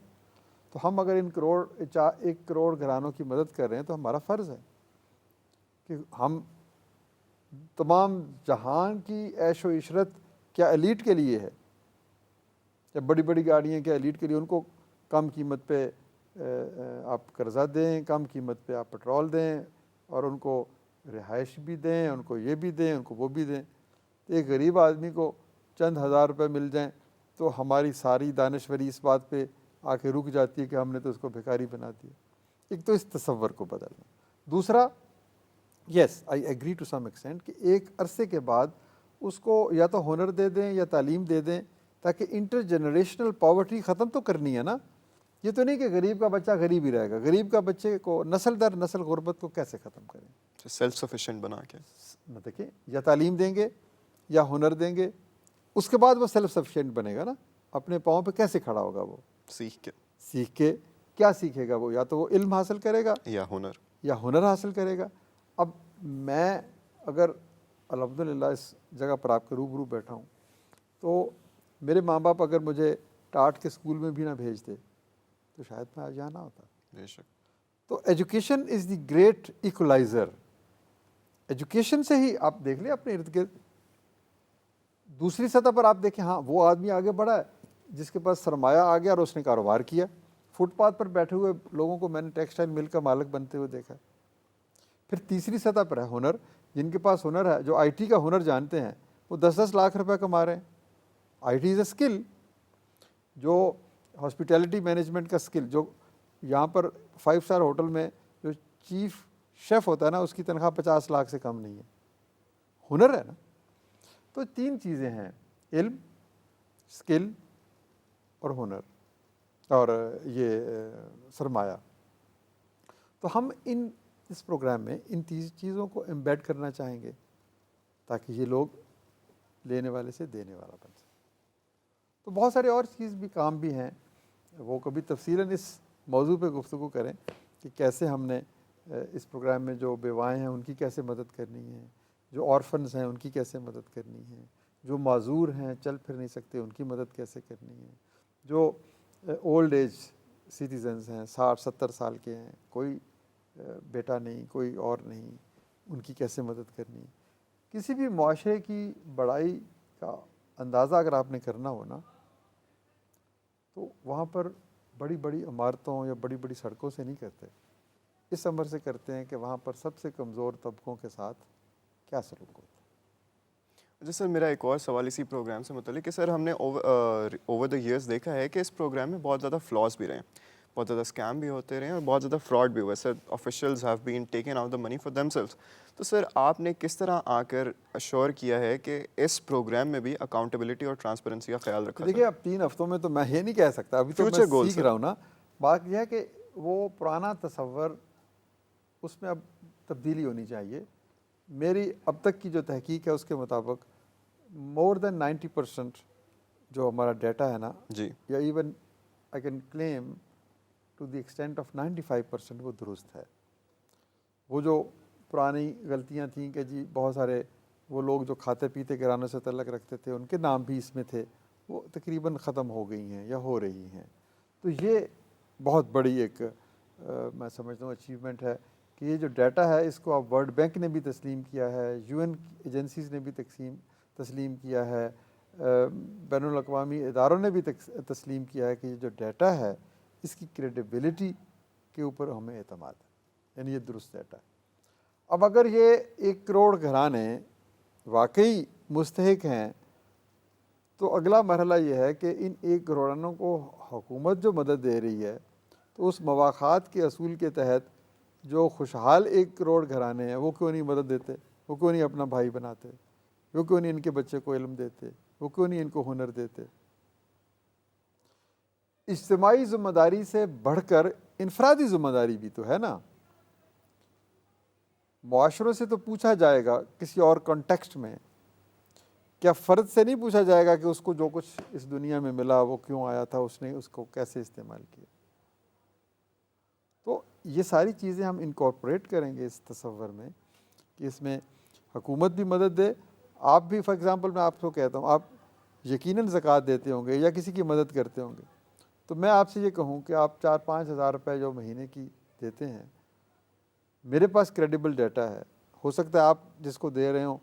تو ہم اگر ان 1 کروڑ گھرانوں کی مدد کر رہے ہیں تو ہمارا فرض ہے کہ ہم تمام جہان کی عیش و عشرت کیا ایلیٹ کے لیے ہے، یا بڑی بڑی گاڑیاں کیا ایلیٹ کے لیے؟ ان کو کم قیمت پہ آپ قرضہ دیں، کم قیمت پہ آپ پٹرول دیں، اور ان کو رہائش بھی دیں، ان کو یہ بھی دیں، ان کو وہ بھی دیں۔ ایک غریب آدمی کو چند ہزار روپے مل جائیں تو ہماری ساری دانشوری اس بات پہ آ کے رک جاتی ہے کہ ہم نے تو اس کو بھیکاری بنا دیا۔ ایک تو اس تصور کو بدلنا۔ دوسرا، yes I agree to some extent کہ ایک عرصے کے بعد اس کو یا تو ہنر دے دیں یا تعلیم دے دیں، تاکہ انٹر جنریشنل پاورٹی ختم تو کرنی ہے نا۔ یہ تو نہیں کہ غریب کا بچہ غریب ہی رہے گا۔ غریب کا بچے کو نسل در نسل غربت کو کیسے ختم کریں؟ سیلف سفیشینٹ بنا کے دیکھیں، یا تعلیم دیں گے یا ہنر دیں گے، اس کے بعد وہ سیلف سفیشینٹ بنے گا نا۔ اپنے پاؤں پہ کیسے کھڑا ہوگا وہ؟ سیکھ کے۔ کیا سیکھے گا وہ؟ یا تو وہ علم حاصل کرے گا یا ہنر حاصل کرے گا۔ اب میں اگر الحمدللہ اس جگہ پر آپ کے روبرو بیٹھا ہوں، تو میرے ماں باپ اگر مجھے ٹاٹ کے اسکول میں بھی نہ بھیجتے تو شاید میں آج یہاں نہ ہوتا۔ بے شک۔ تو education is the great equaliser. Education سے ہی آپ دیکھ لیں اپنے ارد گرد، دوسری سطح پر آپ دیکھیں، ہاں وہ آدمی آگے بڑھا ہے جس کے پاس سرمایہ آ گیا اور اس نے کاروبار کیا۔ فٹ پاتھ پر بیٹھے ہوئے لوگوں کو میں نے ٹیکسٹائل مل کا مالک بنتے ہوئے دیکھا ہے۔ پھر تیسری سطح پر ہے ہنر، جن کے پاس ہنر ہے، جو آئی ٹی کا ہنر جانتے ہیں، وہ 10-10 لاکھ روپے کما رہے ہیں۔ I T is a skill. جو ہاسپٹیلٹی مینجمنٹ کا اسکل، جو یہاں پر 5 اسٹار ہوٹل میں جو چیف شیف ہوتا ہے نا، اس کی تنخواہ 50 لاکھ سے کم نہیں ہے، ہنر ہے نا۔ تو 3 چیزیں ہیں، علم، اسکل اور ہنر، اور یہ سرمایہ۔ تو ہم اس پروگرام میں ان 3 چیزوں کو ایمبیڈ کرنا چاہیں گے تاکہ یہ لوگ لینے والے سے دینے والا بن سکے۔ تو بہت سارے اور چیز بھی کام بھی ہیں، وہ کبھی تفصیلاً اس موضوع پہ گفتگو کریں کہ کیسے ہم نے اس پروگرام میں جو بیوائیں ہیں ان کی کیسے مدد کرنی ہے، جو آرفنز ہیں ان کی کیسے مدد کرنی ہے، جو معذور ہیں, چل پھر نہیں سکتے, ان کی مدد کیسے کرنی ہے, جو اولڈ ایج سٹیزنز ہیں, 60-70 سال کے ہیں, کوئی بیٹا نہیں, کوئی اور نہیں, ان کی کیسے مدد کرنی ہے. کسی بھی معاشرے کی بڑائی کا اندازہ اگر آپ نے کرنا ہو نا, تو وہاں پر بڑی بڑی عمارتوں یا بڑی بڑی سڑکوں سے نہیں کرتے, اس عمر سے کرتے ہیں کہ وہاں پر سب سے کمزور طبقوں کے ساتھ کیا سلوک ہوتا ہے. جی سر, میرا ایک اور سوال اسی پروگرام سے متعلق کہ سر ہم نے اوور دا ایئرس دیکھا ہے کہ اس پروگرام میں بہت زیادہ فلاز بھی رہے ہیں, بہت زیادہ اسکیم بھی ہوتے رہے ہیں اور بہت زیادہ فراڈ بھی ہوا ہے. Sir officials have been taken out the money for themselves. تو سر آپ نے کس طرح آ کر اشور کیا ہے کہ اس پروگرام میں بھی اکاؤنٹیبلٹی اور ٹرانسپیرنسی کا خیال رکھا دیکھیے, اب 3 ہفتوں میں تو میں یہ نہیں کہہ سکتا, ابھی تو میں Future goals, سیکھ sir. رہا ہوں نا. بات یہ ہے کہ وہ پرانا تصور, اس میں اب تبدیلی ہونی چاہیے. میری اب تک کی جو تحقیق ہے اس کے مطابق مور دین 90% جو ہمارا ڈیٹا ہے نا, جی یا even I can claim to the extent of 95% وہ درست ہے. وہ جو پرانی غلطیاں تھیں کہ جی بہت سارے وہ لوگ جو کھاتے پیتے گھرانوں سے تعلق رکھتے تھے, ان کے نام بھی اس میں تھے, وہ تقریباً ختم ہو گئی ہیں یا ہو رہی ہیں. تو یہ بہت بڑی ایک میں سمجھتا ہوں اچیومنٹ ہے کہ یہ جو ڈیٹا ہے اس کو اب ورلڈ بینک نے بھی تسلیم کیا ہے, UN ایجنسیز نے بھی تسلیم کیا ہے, بین الاقوامی اداروں نے بھی تسلیم کیا ہے کہ یہ جو ڈیٹا ہے اس کی کریڈیبلٹی کے اوپر ہمیں اعتماد ہے, یعنی یہ درست ڈیٹا ہے. اب اگر یہ 1 کروڑ گھرانے واقعی مستحق ہیں تو اگلا مرحلہ یہ ہے کہ ان 1 کروڑوں کو حکومت جو مدد دے رہی ہے تو اس مواخات کے اصول کے تحت جو خوشحال 1 کروڑ گھرانے ہیں وہ کیوں نہیں مدد دیتے, وہ کیوں نہیں اپنا بھائی بناتے, وہ کیوں نہیں ان کے بچے کو علم دیتے, وہ کیوں نہیں ان کو ہنر دیتے. اجتماعی ذمہ داری سے بڑھ کر انفرادی ذمہ داری بھی تو ہے نا. معاشروں سے تو پوچھا جائے گا کسی اور کانٹیکسٹ میں, کیا فرد سے نہیں پوچھا جائے گا کہ اس کو جو کچھ اس دنیا میں ملا وہ کیوں آیا تھا, اس نے اس کو کیسے استعمال کیا. تو یہ ساری چیزیں ہم انکارپوریٹ کریں گے اس تصور میں کہ اس میں حکومت بھی مدد دے. آپ بھی فار ایگزامپل میں آپ کو کہتا ہوں, آپ یقیناً زکوٰۃ دیتے ہوں گے یا کسی کی مدد کرتے ہوں گے, تو میں آپ سے یہ کہوں کہ آپ 4-5 ہزار روپے جو مہینے کی دیتے ہیں, میرے پاس کریڈیبل ڈیٹا ہے, ہو سکتا ہے آپ جس کو دے رہے ہوں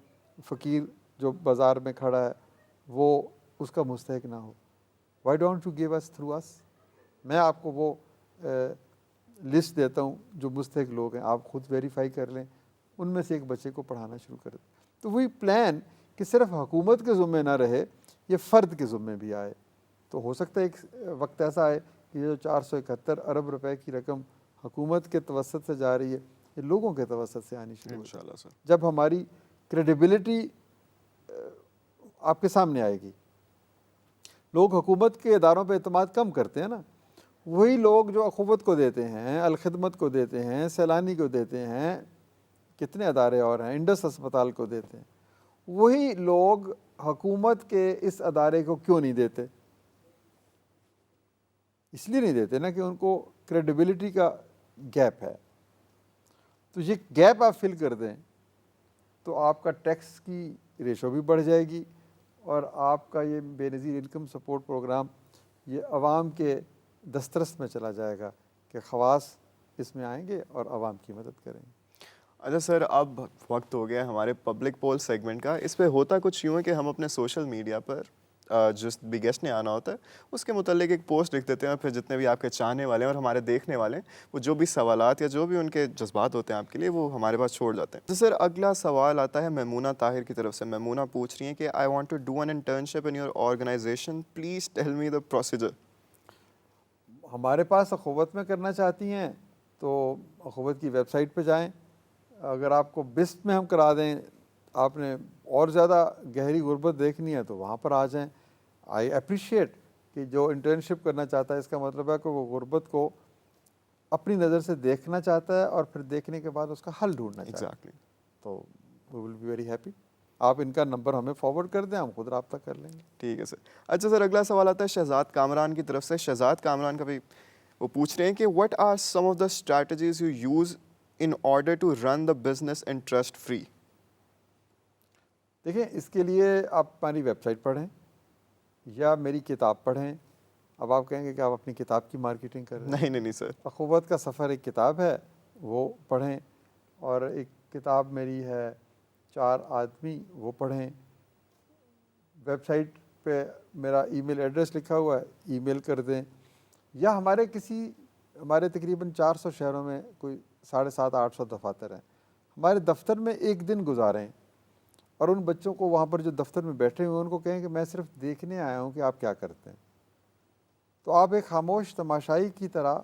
فقیر جو بازار میں کھڑا ہے وہ اس کا مستحق نہ ہو. Why don't you give us through us. میں آپ کو وہ لسٹ دیتا ہوں جو مستحق لوگ ہیں, آپ خود ویریفائی کر لیں, ان میں سے ایک بچے کو پڑھانا شروع کر دیں. تو وہی پلان کہ صرف حکومت کے ذمے نہ رہے, یہ فرد کے ذمے بھی آئے. تو ہو سکتا ہے ایک وقت ایسا آئے کہ یہ جو 471 ارب روپے کی رقم حکومت کے توسط سے جا رہی ہے, یہ لوگوں کے توسط سے آنی شروع ہو جائے. انشاءاللہ سر. جب ہماری کریڈیبلٹی آپ کے سامنے آئے گی. لوگ حکومت کے اداروں پہ اعتماد کم کرتے ہیں نا, وہی لوگ جو اخوت کو دیتے ہیں, الخدمت کو دیتے ہیں, سیلانی کو دیتے ہیں, کتنے ادارے اور ہیں, انڈس اسپتال کو دیتے ہیں, وہی لوگ حکومت کے اس ادارے کو کیوں نہیں دیتے. اس لیے نہیں دیتے نا کہ ان کو کریڈیبلٹی کا گیپ ہے. تو یہ گیپ آپ فل کر دیں تو آپ کا ٹیکس کی ریشو بھی بڑھ جائے گی, اور آپ کا یہ بے نظیر انکم سپورٹ پروگرام یہ عوام کے دسترس میں چلا جائے گا کہ خواص اس میں آئیں گے اور عوام کی مدد کریں گے. اچھا سر, اب وقت ہو گیا ہمارے پبلک پول سیگمنٹ کا. اس پہ ہوتا کچھ یوں ہے کہ ہم اپنے سوشل میڈیا پر جس بھی گیسٹ نے آنا ہوتا ہے اس کے متعلق ایک پوسٹ لکھ دیتے ہیں, اور پھر جتنے بھی آپ کے چاہنے والے ہیں اور ہمارے دیکھنے والے ہیں وہ جو بھی سوالات یا جو بھی ان کے جذبات ہوتے ہیں آپ کے لیے وہ ہمارے پاس چھوڑ جاتے ہیں. تو سر اگلا سوال آتا ہے میمونہ طاہر کی طرف سے. میمونہ پوچھ رہی ہیں کہ I want to do an internship in your organization, please tell me the procedure. ہمارے پاس اخوت میں کرنا چاہتی ہیں تو اخوت کی ویب سائٹ پہ جائیں. اگر آپ کو بسٹ میں ہم کرا دیں, آپ نے اور زیادہ گہری غربت دیکھنی ہے تو وہاں پر آ جائیں. آئی اپریشیٹ کہ جو انٹرنشپ کرنا چاہتا ہے اس کا مطلب ہے کہ وہ غربت کو اپنی نظر سے دیکھنا چاہتا ہے اور پھر دیکھنے کے بعد اس کا حل ڈھونڈنا چاہتا ہے. ایگزیکٹلی. تو وی ول بی ویری ہیپی. آپ ان کا نمبر ہمیں فارورڈ کر دیں, ہم خود رابطہ کر لیں گے. ٹھیک ہے سر. اچھا سر, اگلا سوال آتا ہے شہزاد کامران کی طرف سے. شہزاد کامران کا بھی وہ پوچھ رہے ہیں کہ what are some of the strategies you use in order to run the business interest free. دیکھیں اس کے لیے آپ ہماری ویب سائٹ پڑھیں یا میری کتاب پڑھیں. اب آپ کہیں گے کہ آپ اپنی کتاب کی مارکیٹنگ کر رہے ہیں. نہیں نہیں نہیں سر. اخوت کا سفر ایک کتاب ہے, وہ پڑھیں. اور ایک کتاب میری ہے 4 آدمی, وہ پڑھیں. ویب سائٹ پہ میرا ای میل ایڈریس لکھا ہوا ہے, ای میل کر دیں. یا ہمارے تقریباً 400 شہروں میں کوئی 750-800 دفاتر ہیں. ہمارے دفتر میں ایک دن گزاریں اور ان بچوں کو وہاں پر جو دفتر میں بیٹھے ہوئے ان کو کہیں کہ میں صرف دیکھنے آیا ہوں کہ آپ کیا کرتے ہیں. تو آپ ایک خاموش تماشائی کی طرح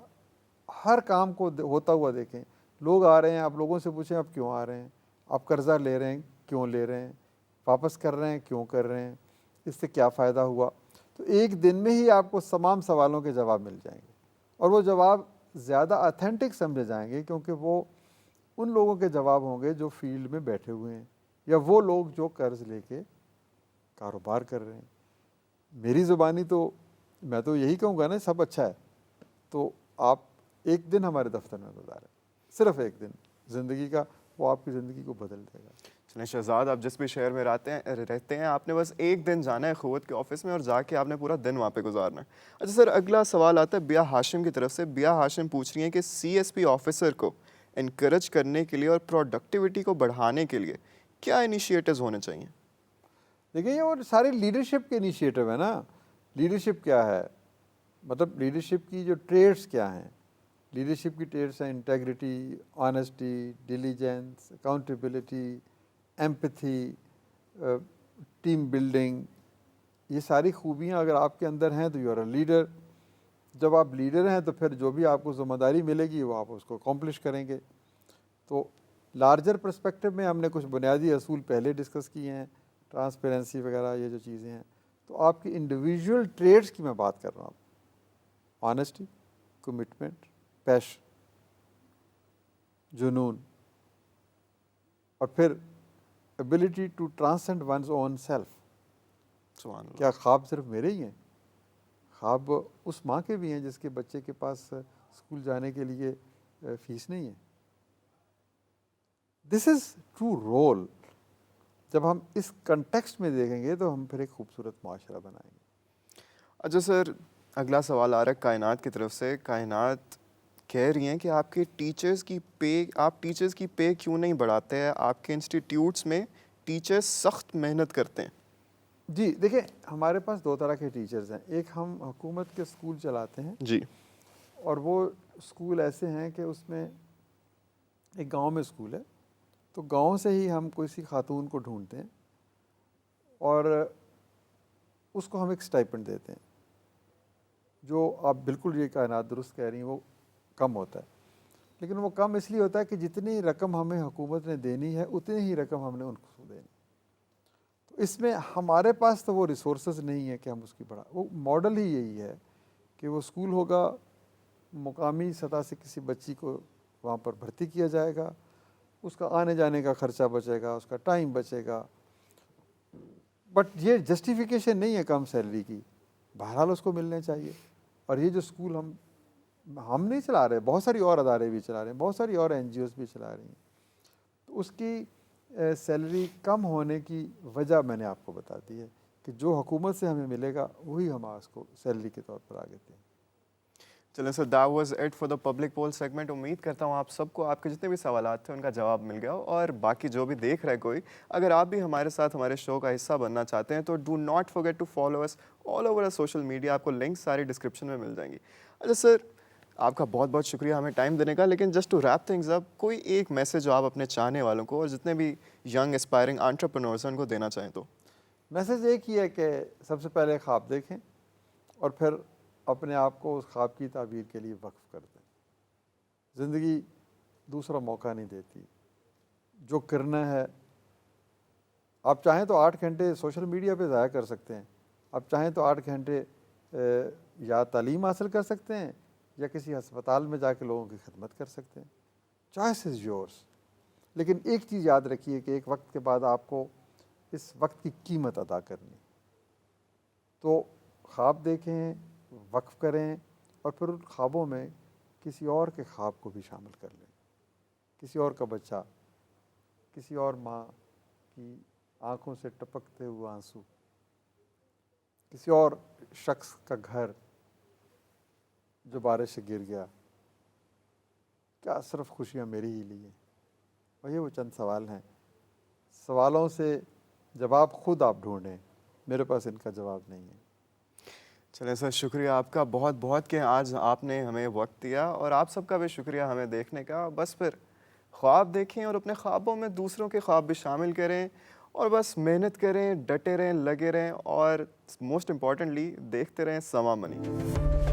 ہر کام کو ہوتا ہوا دیکھیں. لوگ آ رہے ہیں, آپ لوگوں سے پوچھیں آپ کیوں آ رہے ہیں, آپ قرضہ لے رہے ہیں کیوں لے رہے ہیں, واپس کر رہے ہیں کیوں کر رہے ہیں, اس سے کیا فائدہ ہوا. تو ایک دن میں ہی آپ کو تمام سوالوں کے جواب مل جائیں گے, اور وہ جواب زیادہ اتھینٹک سمجھے جائیں گے کیونکہ وہ ان لوگوں کے جواب ہوں گے جو فیلڈ میں بیٹھے ہوئے ہیں, یا وہ لوگ جو قرض لے کے کاروبار کر رہے ہیں. میری زبانی تو میں تو یہی کہوں گا نا, سب اچھا ہے. تو آپ ایک دن ہمارے دفتر میں گزاریں, صرف ایک دن زندگی کا, وہ آپ کی زندگی کو بدل دے گا. چلیں شہزاد, آپ جس بھی شہر میں رہتے ہیں آپ نے بس ایک دن جانا ہے اخوت کے آفس میں اور جا کے آپ نے پورا دن وہاں پہ گزارنا ہے. اچھا سر, اگلا سوال آتا ہے بیا ہاشم کی طرف سے. بیا ہاشم پوچھ رہی ہیں کہ سی ایس پی آفیسر کو انکریج کرنے کے لیے اور پروڈکٹیوٹی کو بڑھانے کے لیے کیا انیشیٹوز ہونے چاہیے؟ دیکھیں یہ اور سارے لیڈرشپ کے انیشیٹو ہے نا. لیڈرشپ کیا ہے, مطلب لیڈرشپ کی جو ٹریڈس کیا ہیں. لیڈرشپ کی ٹریڈس ہیں integrity, honesty, diligence, accountability, empathy, team building. یہ ساری خوبیاں اگر آپ کے اندر ہیں تو یو آر اے لیڈر. جب آپ لیڈر ہیں تو پھر جو بھی آپ کو ذمہ داری ملے گی وہ آپ اس کو اکمپلش کریں گے. تو لارجر پرسپیکٹو میں ہم نے کچھ بنیادی اصول پہلے ڈسکس کیے ہیں, ٹرانسپیرنسی وغیرہ یہ جو چیزیں ہیں. تو آپ کی انڈیویژول ٹریڈس کی میں بات کر رہا ہوں. آنیسٹی, کمٹمنٹ, پیشن, جنون, اور پھر ability to transcend ones own self. سبحان اللہ. کیا خواب صرف میرے ہی ہیں؟ خواب اس ماں کے بھی ہیں جس کے بچے کے پاس اسکول جانے کے لیے فیس نہیں ہے. دس از ٹرو رول. جب ہم اس کنٹیکسٹ میں دیکھیں گے تو ہم پھر ایک خوبصورت معاشرہ بنائیں گے. اچھا سر, اگلا سوال آ رہا ہے کائنات کی طرف سے. کائنات کہہ رہی ہیں کہ آپ ٹیچرز کی پے کیوں نہیں بڑھاتے ہیں؟ آپ کے انسٹیٹیوٹس میں ٹیچرز سخت محنت کرتے ہیں. جی دیکھیں, ہمارے پاس 2 طرح کے ٹیچرز ہیں. ایک ہم حکومت کے اسکول چلاتے ہیں جی. اور وہ اسکول ایسے ہیں کہ اس میں ایک گاؤں میں اسکول ہے, تو گاؤں سے ہی ہم کسی خاتون کو ڈھونڈتے ہیں اور اس کو ہم ایک اسٹائپنڈ دیتے ہیں, جو آپ بالکل یہ کائنات درست کہہ رہی ہیں وہ کم ہوتا ہے. لیکن وہ کم اس لیے ہوتا ہے کہ جتنی رقم ہمیں حکومت نے دینی ہے اتنی ہی رقم ہم نے ان کو دینی. تو اس میں ہمارے پاس تو وہ ریسورسز نہیں ہے کہ ہم اس کی بڑھا. وہ ماڈل ہی یہی ہے کہ وہ اسکول ہوگا, مقامی سطح سے کسی بچی کو وہاں پر بھرتی کیا جائے گا, اس کا آنے جانے کا خرچہ بچے گا, اس کا ٹائم بچے گا. بٹ یہ جسٹیفیکیشن نہیں ہے کم سیلری کی, بہرحال اس کو ملنے چاہیے. اور یہ جو اسکول ہم نہیں چلا رہے, بہت ساری اور ادارے بھی چلا رہے ہیں, بہت ساری اور این جی اوز بھی چلا رہی ہیں. تو اس کی سیلری کم ہونے کی وجہ میں نے آپ کو بتا دی ہے کہ جو حکومت سے ہمیں ملے گا وہی ہم اس کو سیلری کے طور پر آگے دیں. چلیں sir, that was it for the public poll segment. امید کرتا ہوں آپ سب کو آپ کے جتنے بھی سوالات تھے ان کا جواب مل گیا ہو. اور باقی جو بھی دیکھ رہے کوئی, اگر آپ بھی ہمارے ساتھ ہمارے شو کا حصہ بننا چاہتے ہیں تو do not forget to follow us all over social media. آپ کو لنک ساری ڈسکرپشن میں مل جائیں گی. اچھا سر, آپ کا بہت بہت شکریہ ہمیں ٹائم دینے کا. لیکن just to wrap things up, کوئی ایک میسج جو آپ اپنے چاہنے والوں کو اور جتنے بھی ینگ اسپائرنگ انٹرپرینورز ہیں ان کو دینا چاہیں تو؟ میسج ایک ہی ہے کہ سب سے پہلے خواب دیکھیں اور پھر اپنے آپ کو اس خواب کی تعبیر کے لیے وقف کر دیں. زندگی دوسرا موقع نہیں دیتی. جو کرنا ہے, آپ چاہیں تو 8 گھنٹے سوشل میڈیا پہ ضائع کر سکتے ہیں, آپ چاہیں تو 8 گھنٹے یا تعلیم حاصل کر سکتے ہیں یا کسی ہسپتال میں جا کے لوگوں کی خدمت کر سکتے ہیں. Choice is yours. لیکن ایک چیز یاد رکھیے کہ ایک وقت کے بعد آپ کو اس وقت کی قیمت ادا کرنی. تو خواب دیکھیں, وقف کریں اور پھر ان خوابوں میں کسی اور کے خواب کو بھی شامل کر لیں. کسی اور کا بچہ, کسی اور ماں کی آنکھوں سے ٹپکتے ہوئے آنسو، کسی اور شخص کا گھر جو بارش سے گر گیا، کیا صرف خوشیاں میری ہی لیے؟ اور یہ وہ چند سوال ہیں، سوالوں سے جواب خود آپ ڈھونڈیں، میرے پاس ان کا جواب نہیں ہے۔ چلیں سر، شکریہ آپ کا بہت بہت کہ آج آپ نے ہمیں وقت دیا، اور آپ سب کا بھی شکریہ ہمیں دیکھنے کا۔ بس پھر خواب دیکھیں اور اپنے خوابوں میں دوسروں کے خواب بھی شامل کریں، اور بس محنت کریں، ڈٹے رہیں، لگے رہیں، اور موسٹ امپورٹنٹلی دیکھتے رہیں سما منی۔